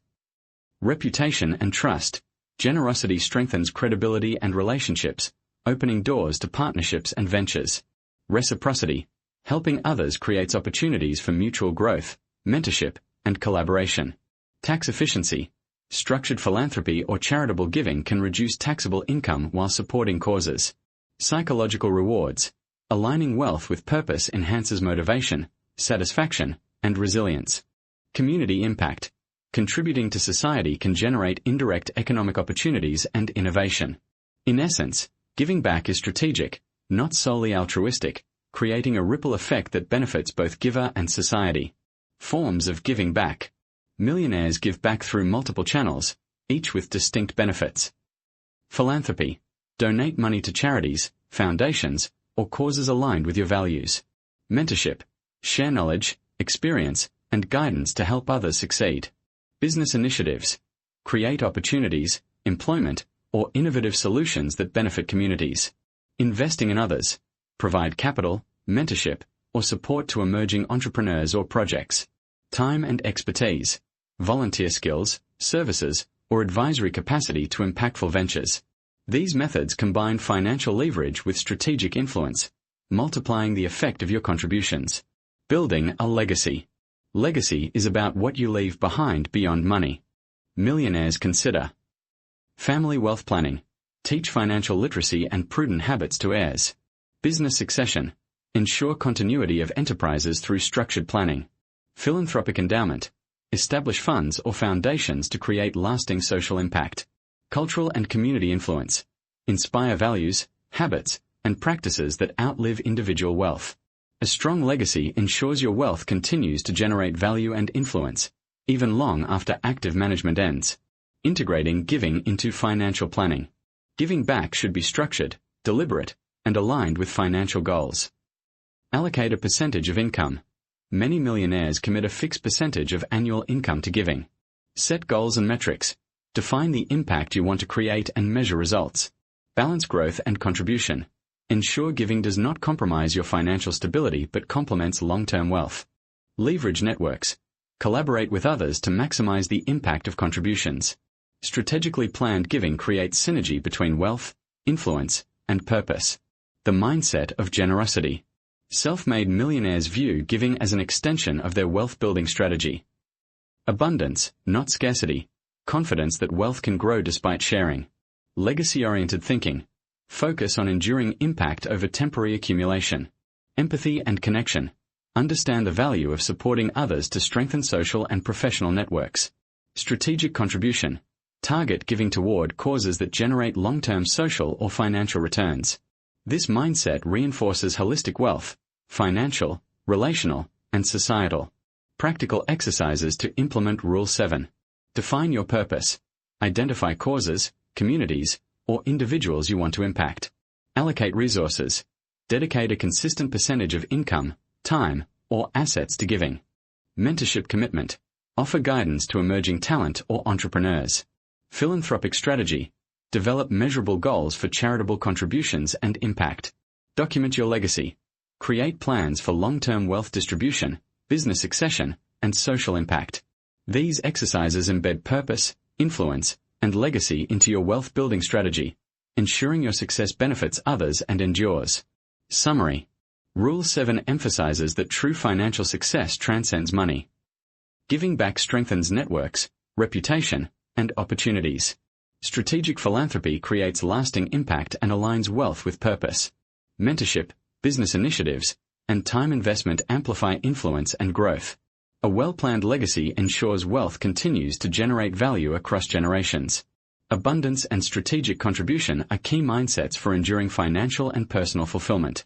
A: Reputation and trust. Generosity strengthens credibility and relationships, opening doors to partnerships and ventures. Reciprocity. Helping others creates opportunities for mutual growth, mentorship, and collaboration. Tax efficiency. Structured philanthropy or charitable giving can reduce taxable income while supporting causes. Psychological rewards. Aligning wealth with purpose enhances motivation, satisfaction, and resilience. Community impact. Contributing to society can generate indirect economic opportunities and innovation. In essence, giving back is strategic, not solely altruistic, creating a ripple effect that benefits both giver and society. Forms of giving back. Millionaires give back through multiple channels, each with distinct benefits. Philanthropy. Donate money to charities, foundations, or causes aligned with your values. Mentorship. Share knowledge, experience, and guidance to help others succeed. Business initiatives. Create opportunities, employment, or innovative solutions that benefit communities. Investing in others. Provide capital, mentorship, or support to emerging entrepreneurs or projects. Time and expertise. Volunteer skills, services, or advisory capacity to impactful ventures. These methods combine financial leverage with strategic influence, multiplying the effect of your contributions. Building a legacy. Legacy is about what you leave behind beyond money. Millionaires consider family wealth planning. Teach financial literacy and prudent habits to heirs. Business succession. Ensure continuity of enterprises through structured planning. Philanthropic endowment. Establish funds or foundations to create lasting social impact. Cultural and community influence. Inspire values, habits, and practices that outlive individual wealth. A strong legacy ensures your wealth continues to generate value and influence, even long after active management ends. Integrating giving into financial planning. Giving back should be structured, deliberate, and aligned with financial goals. Allocate a percentage of income. Many millionaires commit a fixed percentage of annual income to giving. Set goals and metrics. Define the impact you want to create and measure results. Balance growth and contribution. Ensure giving does not compromise your financial stability but complements long-term wealth. Leverage networks. Collaborate with others to maximize the impact of contributions. Strategically planned giving creates synergy between wealth, influence, and purpose. The mindset of generosity. Self-made millionaires view giving as an extension of their wealth-building strategy. Abundance, not scarcity. Confidence that wealth can grow despite sharing. Legacy-oriented thinking. Focus on enduring impact over temporary accumulation. Empathy and connection. Understand the value of supporting others to strengthen social and professional networks. Strategic contribution. Target giving toward causes that generate long-term social or financial returns. This mindset reinforces holistic wealth, financial, relational, and societal. Practical exercises to implement Rule 7. Define your purpose. Identify causes, communities, or individuals you want to impact. Allocate resources. Dedicate a consistent percentage of income, time, or assets to giving. Mentorship commitment. Offer guidance to emerging talent or entrepreneurs. Philanthropic strategy. Develop measurable goals for charitable contributions and impact. Document your legacy. Create plans for long-term wealth distribution, business succession, and social impact. These exercises embed purpose, influence, and legacy into your wealth-building strategy, ensuring your success benefits others and endures. Summary. Rule 7 emphasizes that true financial success transcends money. Giving back strengthens networks, reputation, and opportunities. Strategic philanthropy creates lasting impact and aligns wealth with purpose. Mentorship, business initiatives, and time investment amplify influence and growth. A well-planned legacy ensures wealth continues to generate value across generations. Abundance and strategic contribution are key mindsets for enduring financial and personal fulfillment.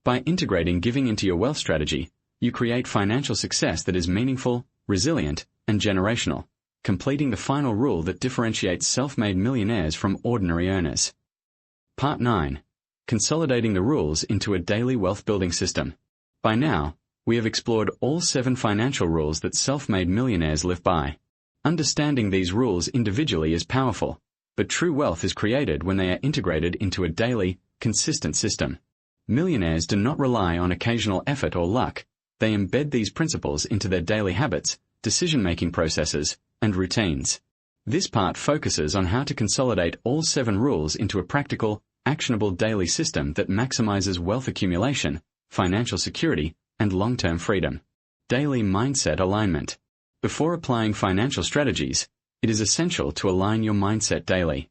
A: By integrating giving into your wealth strategy, you create financial success that is meaningful, resilient, and generational, completing the final rule that differentiates self-made millionaires from ordinary earners. Part 9. Consolidating the rules into a daily wealth-building system. By now, we have explored all 7 financial rules that self-made millionaires live by. Understanding these rules individually is powerful, but true wealth is created when they are integrated into a daily, consistent system. Millionaires do not rely on occasional effort or luck. They embed these principles into their daily habits, decision-making processes, and routines. This part focuses on how to consolidate all 7 rules into a practical, actionable daily system that maximizes wealth accumulation, financial security, and long-term freedom. Daily mindset alignment. Before applying financial strategies, it is essential to align your mindset daily.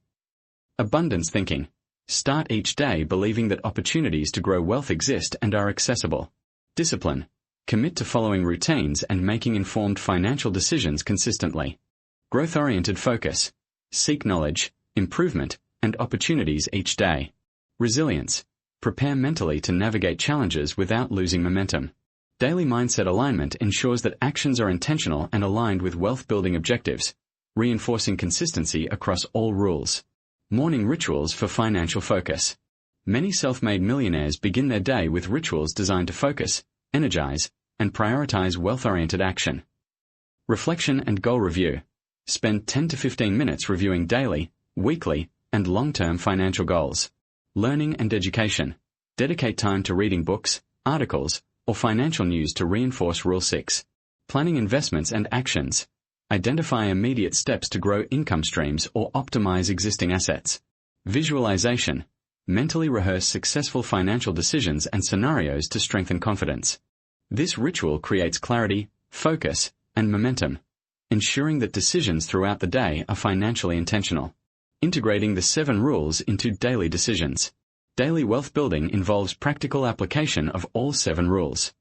A: Abundance thinking. Start each day believing that opportunities to grow wealth exist and are accessible. Discipline. Commit to following routines and making informed financial decisions consistently. Growth-oriented focus. Seek knowledge, improvement, and opportunities each day. Resilience. Prepare mentally to navigate challenges without losing momentum. Daily mindset alignment ensures that actions are intentional and aligned with wealth-building objectives, reinforcing consistency across all rules. Morning rituals for financial focus. Many self-made millionaires begin their day with rituals designed to focus, energize, and prioritize wealth-oriented action. Reflection and goal review. Spend 10 to 15 minutes reviewing daily, weekly, and long-term financial goals. Learning and education. Dedicate time to reading books, articles, or financial news to reinforce Rule 6. Planning investments and actions. Identify immediate steps to grow income streams or optimize existing assets. Visualization. Mentally rehearse successful financial decisions and scenarios to strengthen confidence. This ritual creates clarity, focus, and momentum, ensuring that decisions throughout the day are financially intentional. Integrating the 7 rules into daily decisions. Daily wealth building involves practical application of all 7 rules.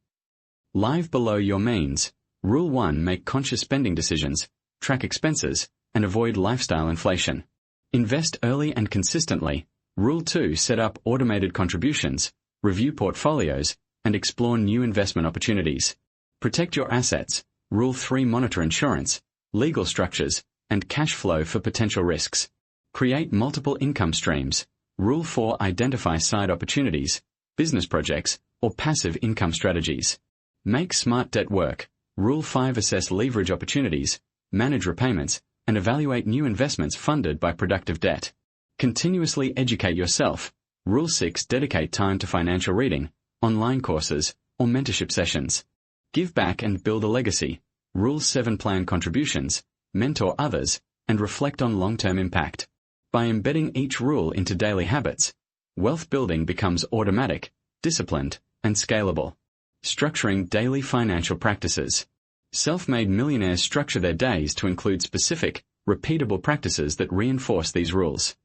A: Live below your means. Rule 1. Make conscious spending decisions, track expenses, and avoid lifestyle inflation. Invest early and consistently. Rule 2. Set up automated contributions, review portfolios, and explore new investment opportunities. Protect your assets. Rule 3. Monitor insurance, legal structures, and cash flow for potential risks. Create multiple income streams. Rule 4. Identify side opportunities, business projects, or passive income strategies. Make smart debt work. Rule 5. Assess leverage opportunities, manage repayments, and evaluate new investments funded by productive debt. Continuously educate yourself. Rule 6. Dedicate time to financial reading, online courses, or mentorship sessions. Give back and build a legacy. Rule 7. Plan contributions, mentor others, and reflect on long-term impact. By embedding each rule into daily habits, wealth building becomes automatic, disciplined, and scalable. Structuring daily financial practices. Self-made millionaires structure their days to include specific, repeatable practices that reinforce these rules.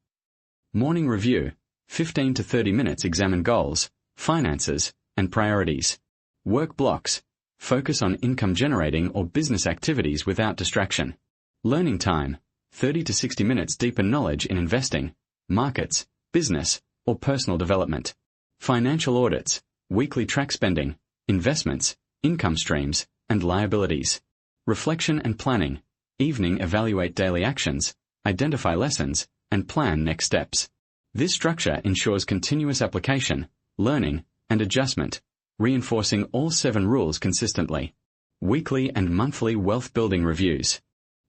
A: Morning review. 15 to 30 minutes examine goals, finances, and priorities. Work blocks. Focus on income-generating or business activities without distraction. Learning time. 30 to 60 minutes deepen knowledge in investing, markets, business, or personal development. Financial audits. Weekly track spending, investments, income streams, and liabilities. Reflection and planning. Evening evaluate daily actions, identify lessons, and plan next steps. This structure ensures continuous application, learning, and adjustment, reinforcing all 7 rules consistently. Weekly and monthly wealth-building reviews.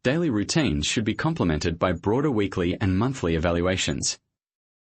A: Daily routines should be complemented by broader weekly and monthly evaluations.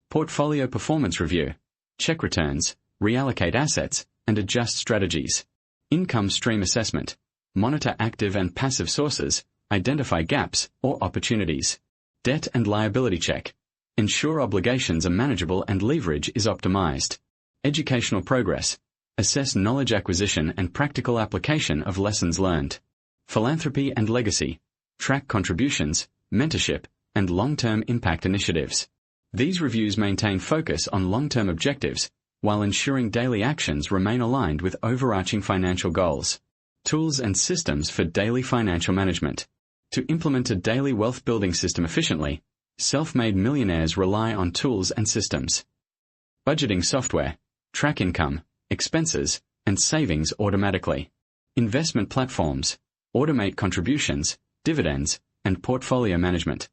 A: Portfolio performance review. Check returns, reallocate assets, and adjust strategies. Income stream assessment. Monitor active and passive sources, identify gaps or opportunities. Debt and liability check. Ensure obligations are manageable and leverage is optimized. Educational progress. Assess knowledge acquisition and practical application of lessons learned. Philanthropy and legacy. Track contributions, mentorship, and long-term impact initiatives. These reviews maintain focus on long-term objectives, while ensuring daily actions remain aligned with overarching financial goals. Tools and systems for daily financial management. To implement a daily wealth-building system efficiently, self-made millionaires rely on tools and systems. Budgeting software. Track income, expenses, and savings automatically. Investment platforms. Automate contributions, dividends, and portfolio management.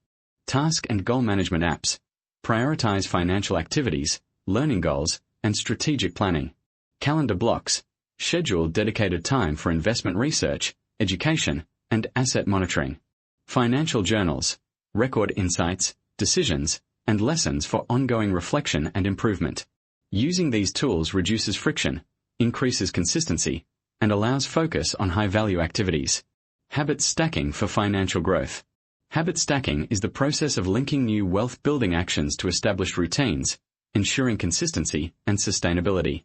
A: Task and goal management apps. Prioritize financial activities, learning goals, and strategic planning. Calendar blocks. Schedule dedicated time for investment research, education, and asset monitoring. Financial journals. Record insights, decisions, and lessons for ongoing reflection and improvement. Using these tools reduces friction, increases consistency, and allows focus on high-value activities. Habit stacking for financial growth. Habit stacking is the process of linking new wealth-building actions to established routines, ensuring consistency and sustainability.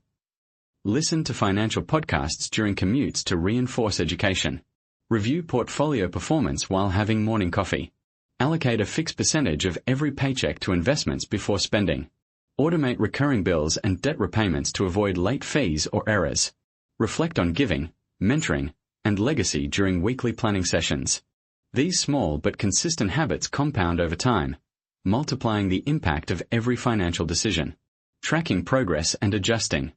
A: Listen to financial podcasts during commutes to reinforce education. Review portfolio performance while having morning coffee. Allocate a fixed percentage of every paycheck to investments before spending. Automate recurring bills and debt repayments to avoid late fees or errors. Reflect on giving, mentoring, and legacy during weekly planning sessions. These small but consistent habits compound over time, multiplying the impact of every financial decision. Tracking progress and adjusting.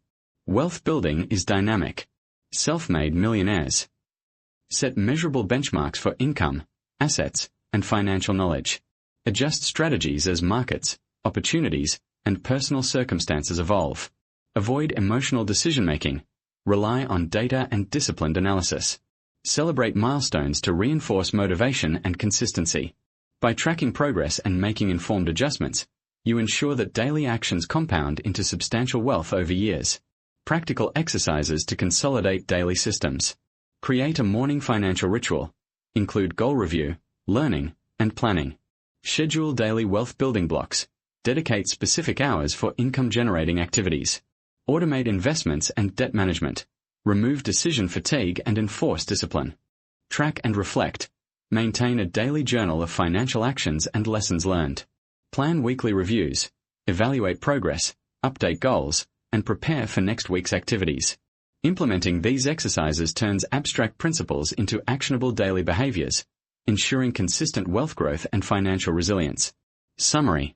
A: Wealth building is dynamic. Self-made millionaires. Set measurable benchmarks for income, assets, and financial knowledge. Adjust strategies as markets, opportunities, and personal circumstances evolve. Avoid emotional decision-making. Rely on data and disciplined analysis. Celebrate milestones to reinforce motivation and consistency. By tracking progress and making informed adjustments, you ensure that daily actions compound into substantial wealth over years. Practical exercises to consolidate daily systems. Create a morning financial ritual. Include goal review, learning, and planning. Schedule daily wealth building blocks. Dedicate specific hours for income-generating activities. Automate investments and debt management. Remove decision fatigue and enforce discipline. Track and reflect. Maintain a daily journal of financial actions and lessons learned. Plan weekly reviews. Evaluate progress, update goals, and prepare for next week's activities. Implementing these exercises turns abstract principles into actionable daily behaviors, ensuring consistent wealth growth and financial resilience. Summary.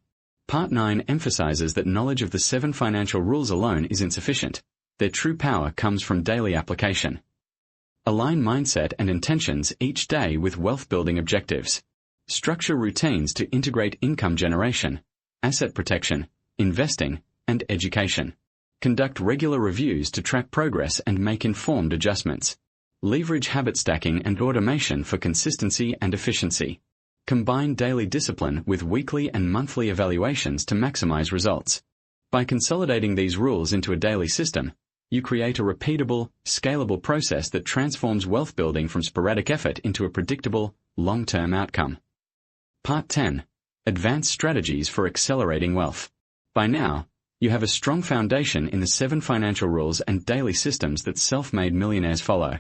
A: Part 9 emphasizes that knowledge of the 7 financial rules alone is insufficient. Their true power comes from daily application. Align mindset and intentions each day with wealth-building objectives. Structure routines to integrate income generation, asset protection, investing, and education. Conduct regular reviews to track progress and make informed adjustments. Leverage habit stacking and automation for consistency and efficiency. Combine daily discipline with weekly and monthly evaluations to maximize results. By consolidating these rules into a daily system, you create a repeatable, scalable process that transforms wealth building from sporadic effort into a predictable, long-term outcome. Part 10. Advanced strategies for accelerating wealth. By now, you have a strong foundation in the 7 financial rules and daily systems that self-made millionaires follow.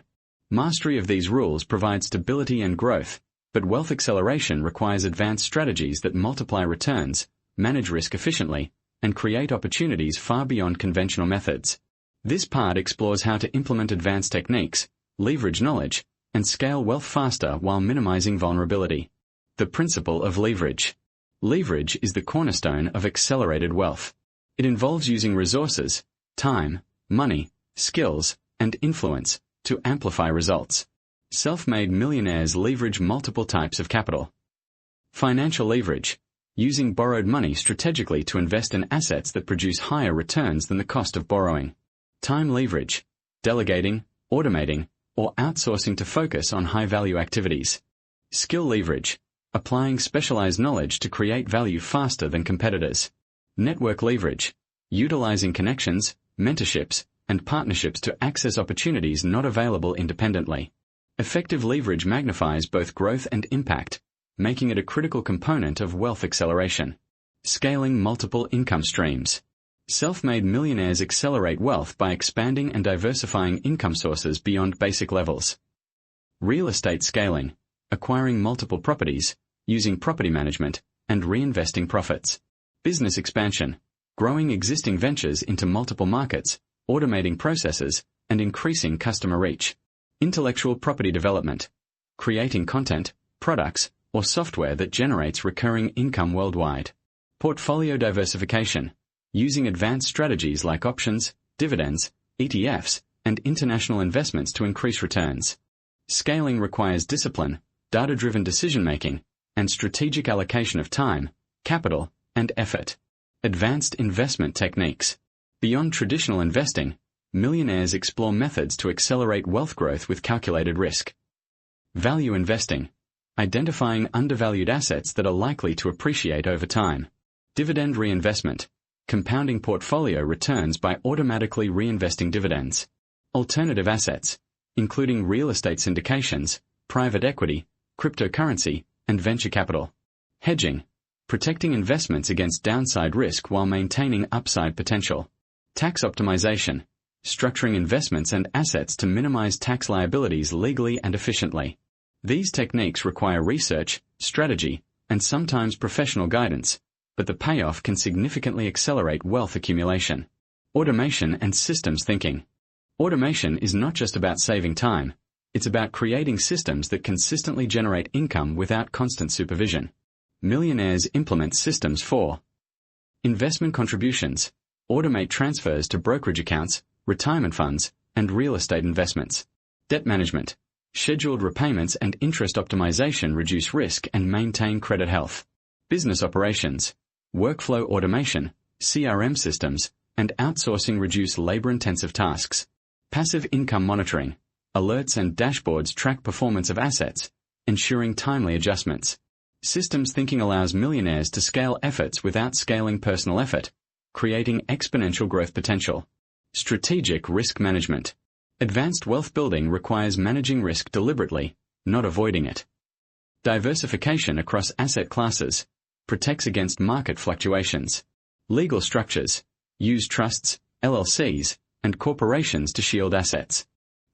A: Mastery of these rules provides stability and growth, but wealth acceleration requires advanced strategies that multiply returns, manage risk efficiently, and create opportunities far beyond conventional methods. This part explores how to implement advanced techniques, leverage knowledge, and scale wealth faster while minimizing vulnerability. The principle of leverage. Leverage is the cornerstone of accelerated wealth. It involves using resources, time, money, skills, and influence to amplify results. Self-made millionaires leverage multiple types of capital. Financial leverage. Using borrowed money strategically to invest in assets that produce higher returns than the cost of borrowing. Time leverage. Delegating, automating, or outsourcing to focus on high-value activities. Skill leverage. Applying specialized knowledge to create value faster than competitors. Network leverage. Utilizing connections, mentorships, and partnerships to access opportunities not available independently. Effective leverage magnifies both growth and impact, making it a critical component of wealth acceleration. Scaling multiple income streams. Self-made millionaires accelerate wealth by expanding and diversifying income sources beyond basic levels. Real estate scaling, acquiring multiple properties, using property management, and reinvesting profits. Business expansion, growing existing ventures into multiple markets, automating processes, and increasing customer reach. Intellectual property development, creating content, products, or software that generates recurring income worldwide. Portfolio diversification, using advanced strategies like options, dividends, ETFs, and international investments to increase returns. Scaling requires discipline, data-driven decision-making, and strategic allocation of time, capital, and effort. Advanced investment techniques. Beyond traditional investing, millionaires explore methods to accelerate wealth growth with calculated risk. Value investing, identifying undervalued assets that are likely to appreciate over time. Dividend reinvestment, compounding portfolio returns by automatically reinvesting dividends. Alternative assets, including real estate syndications, private equity, cryptocurrency, and venture capital. Hedging, protecting investments against downside risk while maintaining upside potential. Tax optimization, structuring investments and assets to minimize tax liabilities legally and efficiently. These techniques require research, strategy, and sometimes professional guidance, but the payoff can significantly accelerate wealth accumulation. Automation and systems thinking. Automation is not just about saving time, it's about creating systems that consistently generate income without constant supervision. Millionaires implement systems for investment contributions, automate transfers to brokerage accounts, retirement funds, and real estate investments. Debt management, scheduled repayments and interest optimization reduce risk and maintain credit health. Business operations, workflow automation, CRM systems, and outsourcing reduce labor-intensive tasks. Passive income monitoring, alerts and dashboards track performance of assets, ensuring timely adjustments. Systems thinking allows millionaires to scale efforts without scaling personal effort, creating exponential growth potential. Strategic risk management. Advanced wealth building requires managing risk deliberately, not avoiding it. Diversification across asset classes protects against market fluctuations. Legal structures use trusts, LLCs, and corporations to shield assets.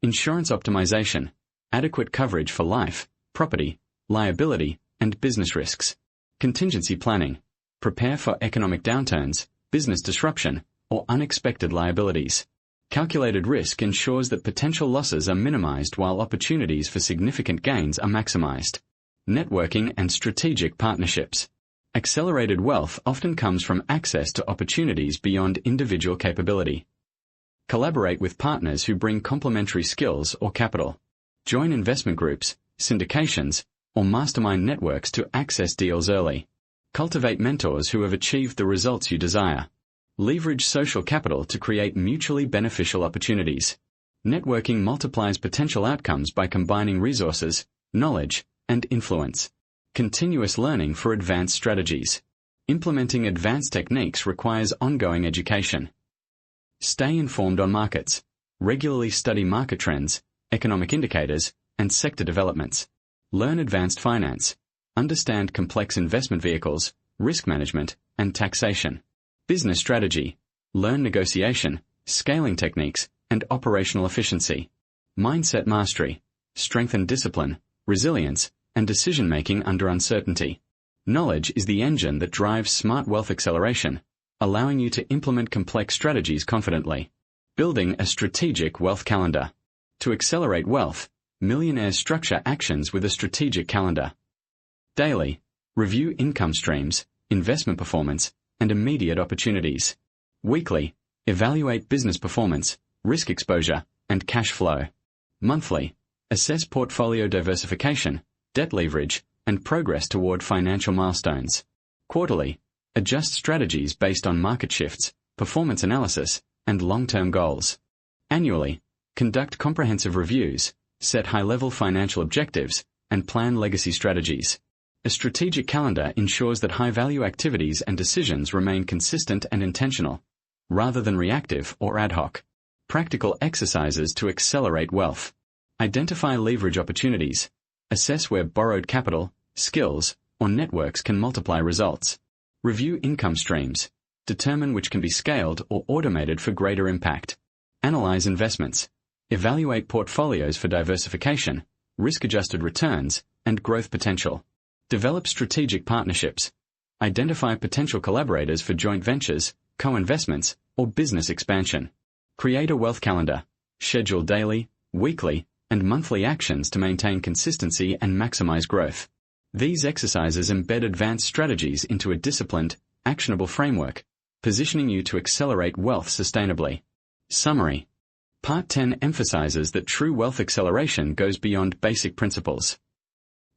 A: Insurance optimization, adequate coverage for life, property, liability, and business risks. Contingency planning, prepare for economic downturns, business disruption, or unexpected liabilities. Calculated risk ensures that potential losses are minimized while opportunities for significant gains are maximized. Networking and strategic partnerships. Accelerated wealth often comes from access to opportunities beyond individual capability. Collaborate with partners who bring complementary skills or capital. Join investment groups, syndications, or mastermind networks to access deals early. Cultivate mentors who have achieved the results you desire. Leverage social capital to create mutually beneficial opportunities. Networking multiplies potential outcomes by combining resources, knowledge, and influence. Continuous learning for advanced strategies. Implementing advanced techniques requires ongoing education. Stay informed on markets. Regularly study market trends, economic indicators, and sector developments. Learn advanced finance. Understand complex investment vehicles, risk management, and taxation. Business strategy. Learn negotiation, scaling techniques, and operational efficiency. Mindset mastery. Strengthen discipline, resilience, and decision-making under uncertainty. Knowledge is the engine that drives smart wealth acceleration, allowing you to implement complex strategies confidently. Building a strategic wealth calendar. To accelerate wealth, millionaires structure actions with a strategic calendar. Daily, review income streams, investment performance, and immediate opportunities. Weekly, evaluate business performance, risk exposure, and cash flow. Monthly, assess portfolio diversification, debt leverage, and progress toward financial milestones. Quarterly, adjust strategies based on market shifts, performance analysis, and long-term goals. Annually, conduct comprehensive reviews, set high-level financial objectives, and plan legacy strategies. A strategic calendar ensures that high-value activities and decisions remain consistent and intentional, rather than reactive or ad hoc. Practical exercises to accelerate wealth. Identify leverage opportunities. Assess where borrowed capital, skills, or networks can multiply results. Review income streams. Determine which can be scaled or automated for greater impact. Analyze investments. Evaluate portfolios for diversification, risk-adjusted returns, and growth potential. Develop strategic partnerships. Identify potential collaborators for joint ventures, co-investments, or business expansion. Create a wealth calendar. Schedule daily, weekly, and monthly actions to maintain consistency and maximize growth. These exercises embed advanced strategies into a disciplined, actionable framework, positioning you to accelerate wealth sustainably. Summary. Part 10 emphasizes that true wealth acceleration goes beyond basic principles.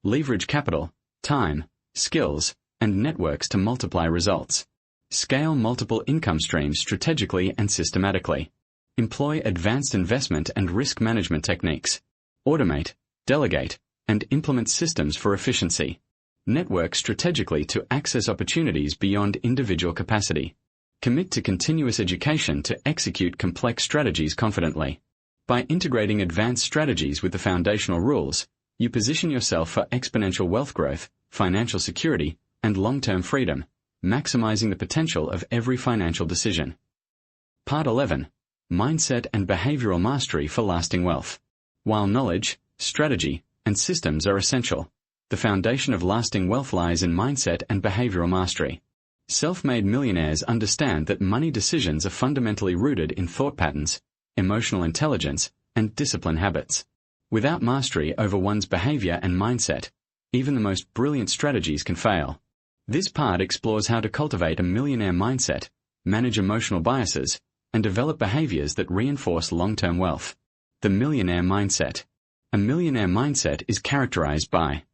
A: Leverage capital, time, skills, and networks to multiply results. Scale multiple income streams strategically and systematically. Employ advanced investment and risk management techniques. Automate, delegate, and implement systems for efficiency. Network strategically to access opportunities beyond individual capacity. Commit to continuous education to execute complex strategies confidently. By integrating advanced strategies with the foundational rules, you position yourself for exponential wealth growth, financial security, and long-term freedom, maximizing the potential of every financial decision. Part 11. Mindset and Behavioral Mastery for Lasting Wealth. While knowledge, strategy, and systems are essential, the foundation of lasting wealth lies in mindset and behavioral mastery. Self-made millionaires understand that money decisions are fundamentally rooted in thought patterns, emotional intelligence, and discipline habits. Without mastery over one's behavior and mindset, even the most brilliant strategies can fail. This part explores how to cultivate a millionaire mindset, manage emotional biases, and develop behaviors that reinforce long-term wealth. The millionaire mindset. A millionaire mindset is characterized by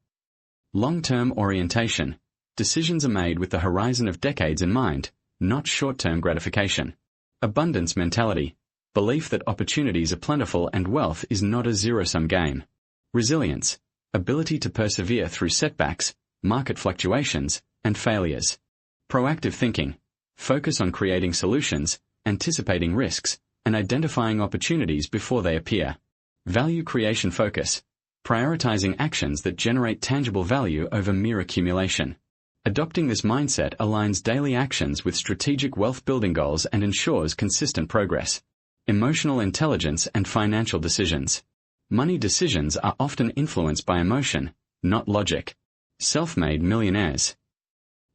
A: long-term orientation. Decisions are made with the horizon of decades in mind, not short-term gratification. Abundance mentality. Belief that opportunities are plentiful and wealth is not a zero-sum game. Resilience. Ability to persevere through setbacks, market fluctuations, and failures. Proactive thinking. Focus on creating solutions, anticipating risks, and identifying opportunities before they appear. Value creation focus. Prioritizing actions that generate tangible value over mere accumulation. Adopting this mindset aligns daily actions with strategic wealth-building goals and ensures consistent progress. Emotional intelligence and financial decisions. Money decisions are often influenced by emotion, not logic. Self-made millionaires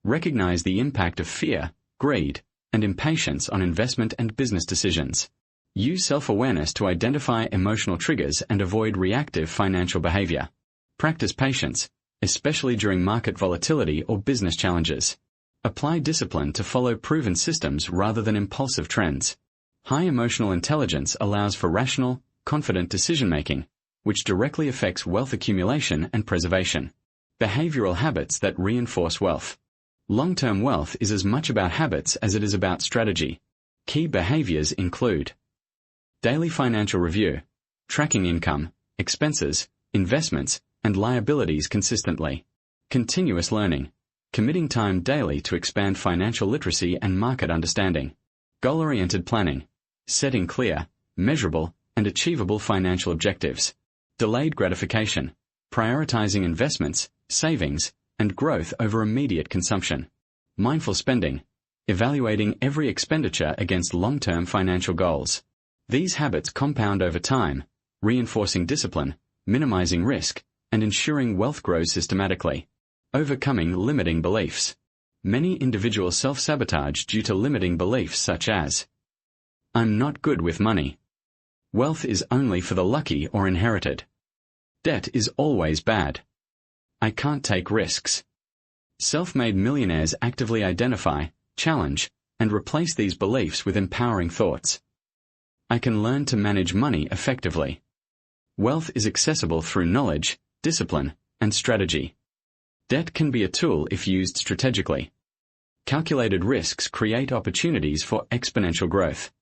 A: recognize the impact of fear, greed, and impatience on investment and business decisions. Use self-awareness to identify emotional triggers and avoid reactive financial behavior. Practice patience, especially during market volatility or business challenges. Apply discipline to follow proven systems rather than impulsive trends. High emotional intelligence allows for rational, confident decision-making, which directly affects wealth accumulation and preservation. Behavioral habits that reinforce wealth. Long-term wealth is as much about habits as it is about strategy. Key behaviors include daily financial review, tracking income, expenses, investments, and liabilities consistently. Continuous learning, committing time daily to expand financial literacy and market understanding. Goal-oriented planning, setting clear, measurable, and achievable financial objectives. Delayed gratification, prioritizing investments, savings, and growth over immediate consumption. Mindful spending, evaluating every expenditure against long-term financial goals. These habits compound over time, reinforcing discipline, minimizing risk, and ensuring wealth grows systematically. Overcoming limiting beliefs. Many individuals self-sabotage due to limiting beliefs such as, "I'm not good with money." "Wealth is only for the lucky or inherited." "Debt is always bad." "I can't take risks." Self-made millionaires actively identify, challenge, and replace these beliefs with empowering thoughts. "I can learn to manage money effectively." Wealth is accessible through knowledge, discipline, and strategy. Debt can be a tool if used strategically. Calculated risks create opportunities for exponential growth.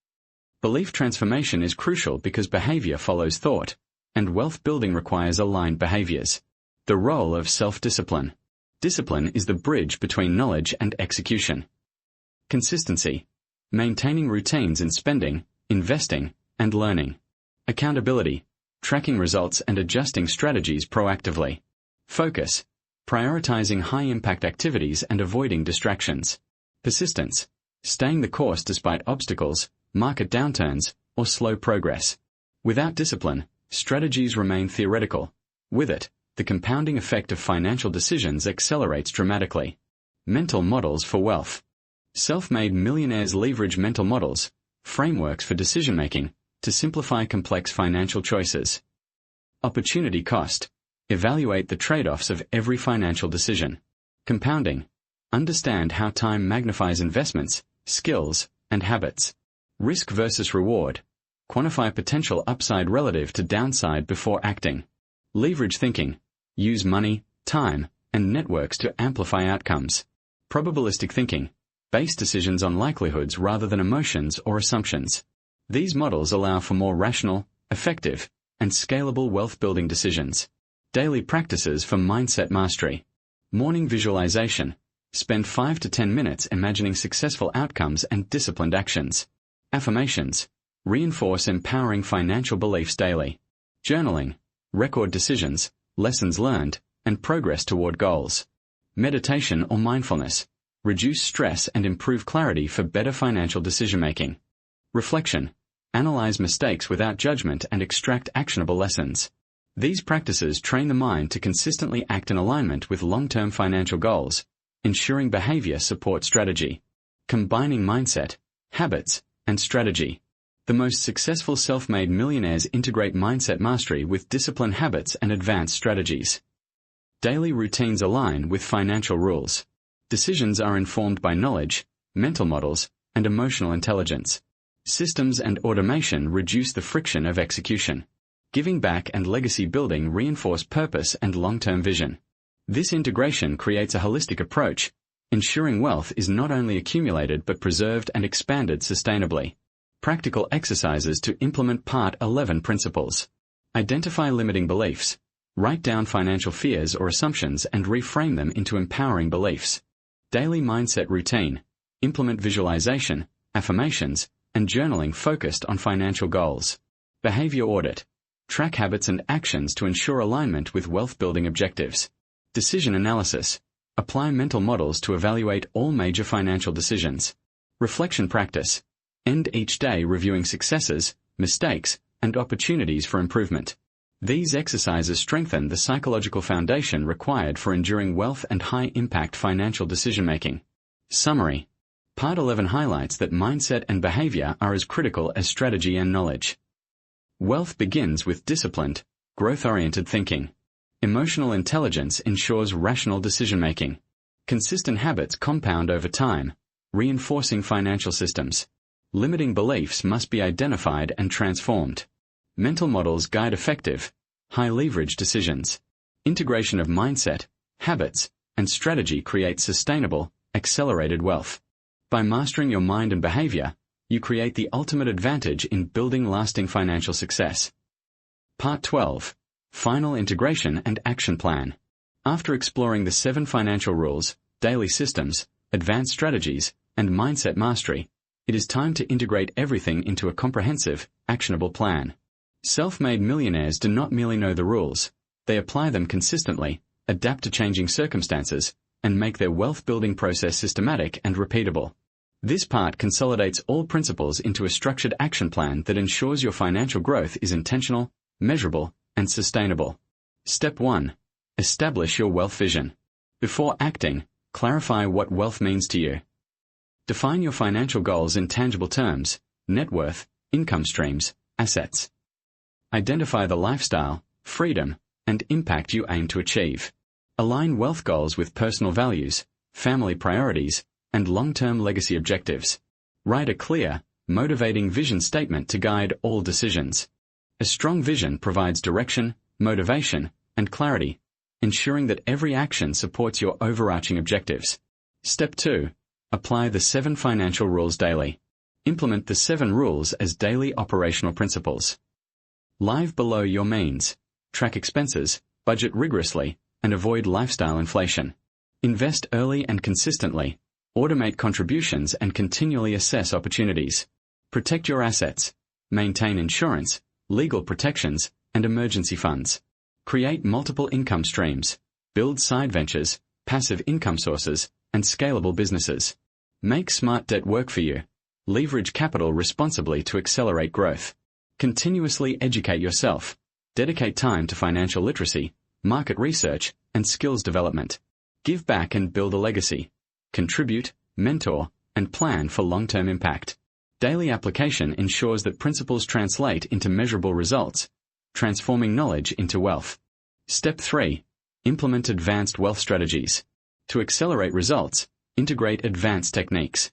A: Belief transformation is crucial because behavior follows thought, and wealth building requires aligned behaviors. The role of self-discipline. Discipline is the bridge between knowledge and execution. Consistency. Maintaining routines in spending, investing, and learning. Accountability. Tracking results and adjusting strategies proactively. Focus. Prioritizing high-impact activities and avoiding distractions. Persistence. staying the course despite obstacles, market downturns, or slow progress. Without discipline, strategies remain theoretical. With it, the compounding effect of financial decisions accelerates dramatically. Mental models for wealth. Self-made millionaires leverage mental models, frameworks for decision-making, to simplify complex financial choices. Opportunity cost. Evaluate the trade-offs of every financial decision. Compounding. Understand how time magnifies investments, skills, and habits. Risk versus reward. Quantify potential upside relative to downside before acting. Leverage thinking. Use money, time, and networks to amplify outcomes. Probabilistic thinking. Base decisions on likelihoods rather than emotions or assumptions. These models allow for more rational, effective, and scalable wealth-building decisions. Daily practices for mindset mastery. Morning visualization. Spend 5 to 10 minutes imagining successful outcomes and disciplined actions. Affirmations. Reinforce empowering financial beliefs daily. Journaling. Record decisions, lessons learned, and progress toward goals. Meditation or mindfulness. Reduce stress and improve clarity for better financial decision-making. Reflection. Analyze mistakes without judgment and extract actionable lessons. These practices train the mind to consistently act in alignment with long-term financial goals, ensuring behavior supports strategy. Combining mindset, habits, and strategy. The most successful self-made millionaires integrate mindset mastery with disciplined habits and advanced strategies. Daily routines align with financial rules. Decisions are informed by knowledge, mental models, and emotional intelligence. Systems and automation reduce the friction of execution. Giving back and legacy building reinforce purpose and long-term vision. This integration creates a holistic approach, ensuring wealth is not only accumulated but preserved and expanded sustainably. Practical exercises to implement Part 11 principles. Identify limiting beliefs. Write down financial fears or assumptions and reframe them into empowering beliefs. Daily mindset routine. Implement visualization, affirmations, and journaling focused on financial goals. Behavior audit. Track habits and actions to ensure alignment with wealth-building objectives. Decision analysis. Apply mental models to evaluate all major financial decisions. Reflection practice. End each day reviewing successes, mistakes, and opportunities for improvement. These exercises strengthen the psychological foundation required for enduring wealth and high-impact financial decision-making. Summary. Part 11 highlights that mindset and behavior are as critical as strategy and knowledge. Wealth begins with disciplined, growth-oriented thinking. Emotional intelligence ensures rational decision-making. Consistent habits compound over time, reinforcing financial systems. Limiting beliefs must be identified and transformed. Mental models guide effective, high-leverage decisions. Integration of mindset, habits, and strategy creates sustainable, accelerated wealth. By mastering your mind and behavior, you create the ultimate advantage in building lasting financial success. Part 12. Final Integration and Action Plan. After exploring the 7 financial rules, daily systems, advanced strategies, and mindset mastery, it is time to integrate everything into a comprehensive, actionable plan. Self-made millionaires do not merely know the rules, they apply them consistently, adapt to changing circumstances, and make their wealth-building process systematic and repeatable. This part consolidates all principles into a structured action plan that ensures your financial growth is intentional, measurable, and sustainable. Step 1. Establish your wealth vision. Before acting, clarify what wealth means to you. Define your financial goals in tangible terms: net worth, income streams, assets. Identify the lifestyle, freedom, and impact you aim to achieve. Align wealth goals with personal values, family priorities, and long-term legacy objectives. Write a clear, motivating vision statement to guide all decisions. A strong vision provides direction, motivation, and clarity, ensuring that every action supports your overarching objectives. Step 2. Apply the 7 financial rules daily. Implement the 7 rules as daily operational principles. Live below your means. Track expenses, budget rigorously, and avoid lifestyle inflation. Invest early and consistently. Automate contributions and continually assess opportunities. Protect your assets. Maintain insurance, legal protections, and emergency funds. Create multiple income streams. Build side ventures, passive income sources, and scalable businesses. Make smart debt work for you. Leverage capital responsibly to accelerate growth. Continuously educate yourself. Dedicate time to financial literacy, market research, and skills development. Give back and build a legacy. Contribute, mentor, and plan for long-term impact. Daily application ensures that principles translate into measurable results, transforming knowledge into wealth. Step 3. Implement advanced wealth strategies. To accelerate results, integrate advanced techniques.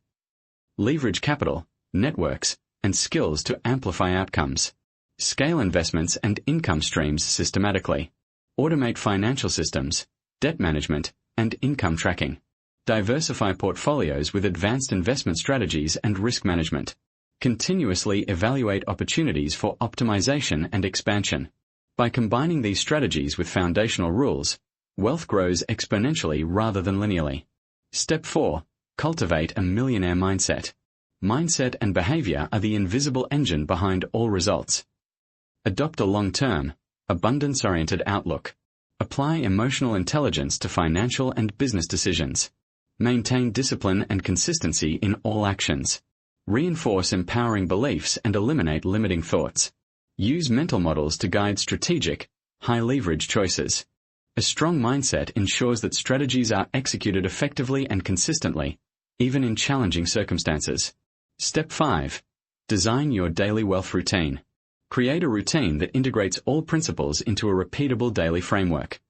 A: Leverage capital, networks, and skills to amplify outcomes. Scale investments and income streams systematically. Automate financial systems, debt management, and income tracking. Diversify portfolios with advanced investment strategies and risk management. Continuously evaluate opportunities for optimization and expansion. By combining these strategies with foundational rules, wealth grows exponentially rather than linearly. Step 4. Cultivate a millionaire mindset. Mindset and behavior are the invisible engine behind all results. Adopt a long-term, abundance-oriented outlook. Apply emotional intelligence to financial and business decisions. Maintain discipline and consistency in all actions. Reinforce empowering beliefs and eliminate limiting thoughts. Use mental models to guide strategic, high-leverage choices. A strong mindset ensures that strategies are executed effectively and consistently, even in challenging circumstances. Step 5. Design your daily wealth routine. Create a routine that integrates all principles into a repeatable daily framework.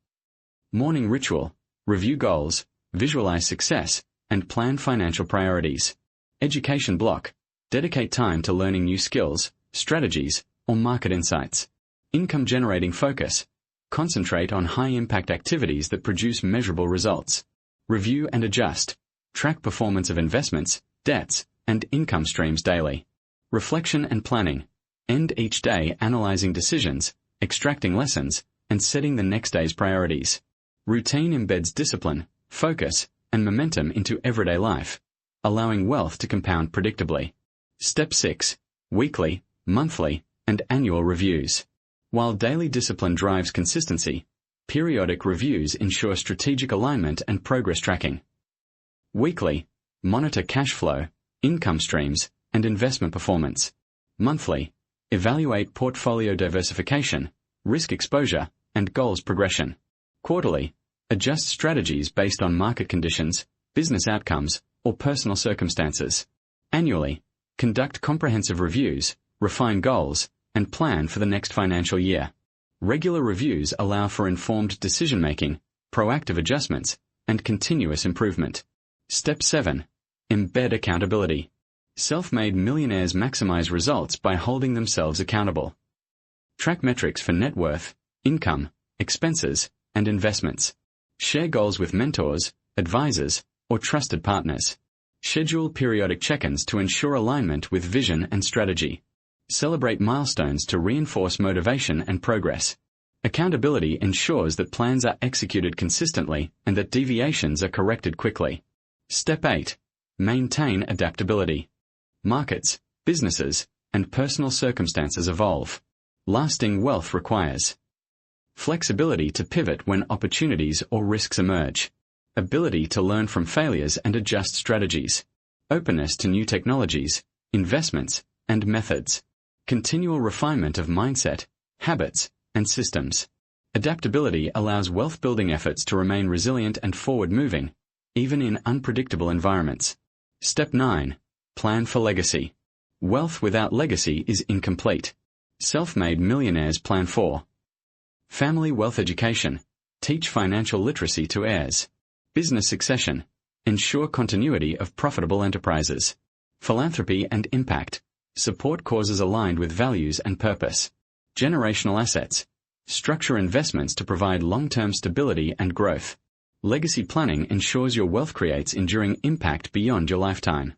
A: Morning ritual. Review goals, visualize success, and plan financial priorities. Education block. Dedicate time to learning new skills, strategies, or market insights. Income-generating focus. Concentrate on high-impact activities that produce measurable results. Review and adjust. Track performance of investments, debts, and income streams daily. Reflection and planning. End each day analyzing decisions, extracting lessons, and setting the next day's priorities. Routine embeds discipline, focus, and momentum into everyday life, allowing wealth to compound predictably. Step 6. Weekly, monthly, and annual reviews. While daily discipline drives consistency, periodic reviews ensure strategic alignment and progress tracking. Weekly, monitor cash flow, income streams, and investment performance. Monthly, evaluate portfolio diversification, risk exposure, and goals progression. Quarterly, adjust strategies based on market conditions, business outcomes, or personal circumstances. Annually, conduct comprehensive reviews, refine goals, and plan for the next financial year. Regular reviews allow for informed decision-making, proactive adjustments, and continuous improvement. Step 7. Embed accountability. Self-made millionaires maximize results by holding themselves accountable. Track metrics for net worth, income, expenses, and investments. Share goals with mentors, advisors, or trusted partners. Schedule periodic check-ins to ensure alignment with vision and strategy. Celebrate milestones to reinforce motivation and progress. Accountability ensures that plans are executed consistently and that deviations are corrected quickly. Step 8. Maintain adaptability. Markets, businesses, and personal circumstances evolve. Lasting wealth requires flexibility to pivot when opportunities or risks emerge, ability to learn from failures and adjust strategies, openness to new technologies, investments, and methods, continual refinement of mindset, habits, and systems. Adaptability allows wealth-building efforts to remain resilient and forward-moving, even in unpredictable environments. Step 9. Plan for legacy. Wealth without legacy is incomplete. Self-made millionaires plan for family wealth education. Teach financial literacy to heirs. Business succession. Ensure continuity of profitable enterprises. Philanthropy and impact. Support causes aligned with values and purpose. Generational assets. Structure investments to provide long-term stability and growth. Legacy planning ensures your wealth creates enduring impact beyond your lifetime.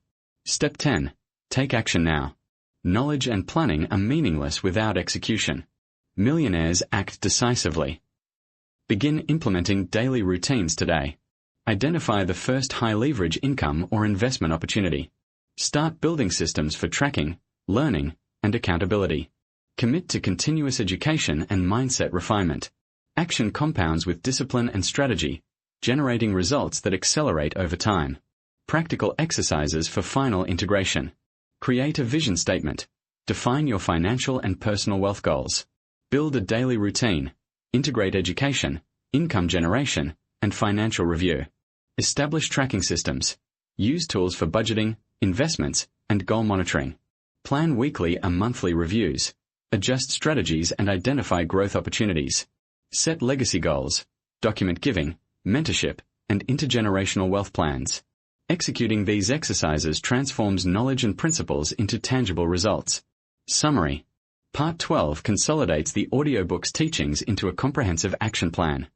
A: Step 10. Take action now. Knowledge and planning are meaningless without execution. Millionaires act decisively. Begin implementing daily routines today. Identify the first high-leverage income or investment opportunity. Start building systems for tracking, learning, and accountability. Commit to continuous education and mindset refinement. Action compounds with discipline and strategy, generating results that accelerate over time. Practical exercises for final integration. Create a vision statement. Define your financial and personal wealth goals. Build a daily routine. Integrate education, income generation, and financial review. Establish tracking systems. Use tools for budgeting, investments, and goal monitoring. Plan weekly and monthly reviews. Adjust strategies and identify growth opportunities. Set legacy goals. Document giving, mentorship, and intergenerational wealth plans. Executing these exercises transforms knowledge and principles into tangible results. Summary. Part 12 consolidates the audiobook's teachings into a comprehensive action plan.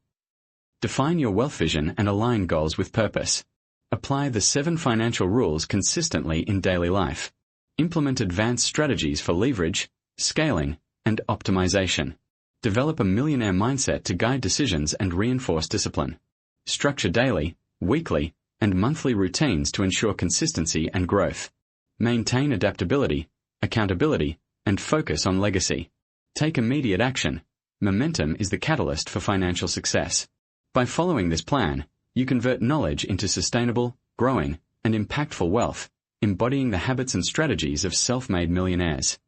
A: Define your wealth vision and align goals with purpose. Apply the 7 financial rules consistently in daily life. Implement advanced strategies for leverage, scaling, and optimization. Develop a millionaire mindset to guide decisions and reinforce discipline. Structure daily, weekly, and monthly routines to ensure consistency and growth. Maintain adaptability, accountability, and focus on legacy. Take immediate action. Momentum is the catalyst for financial success. By following this plan, you convert knowledge into sustainable, growing, and impactful wealth, embodying the habits and strategies of self-made millionaires.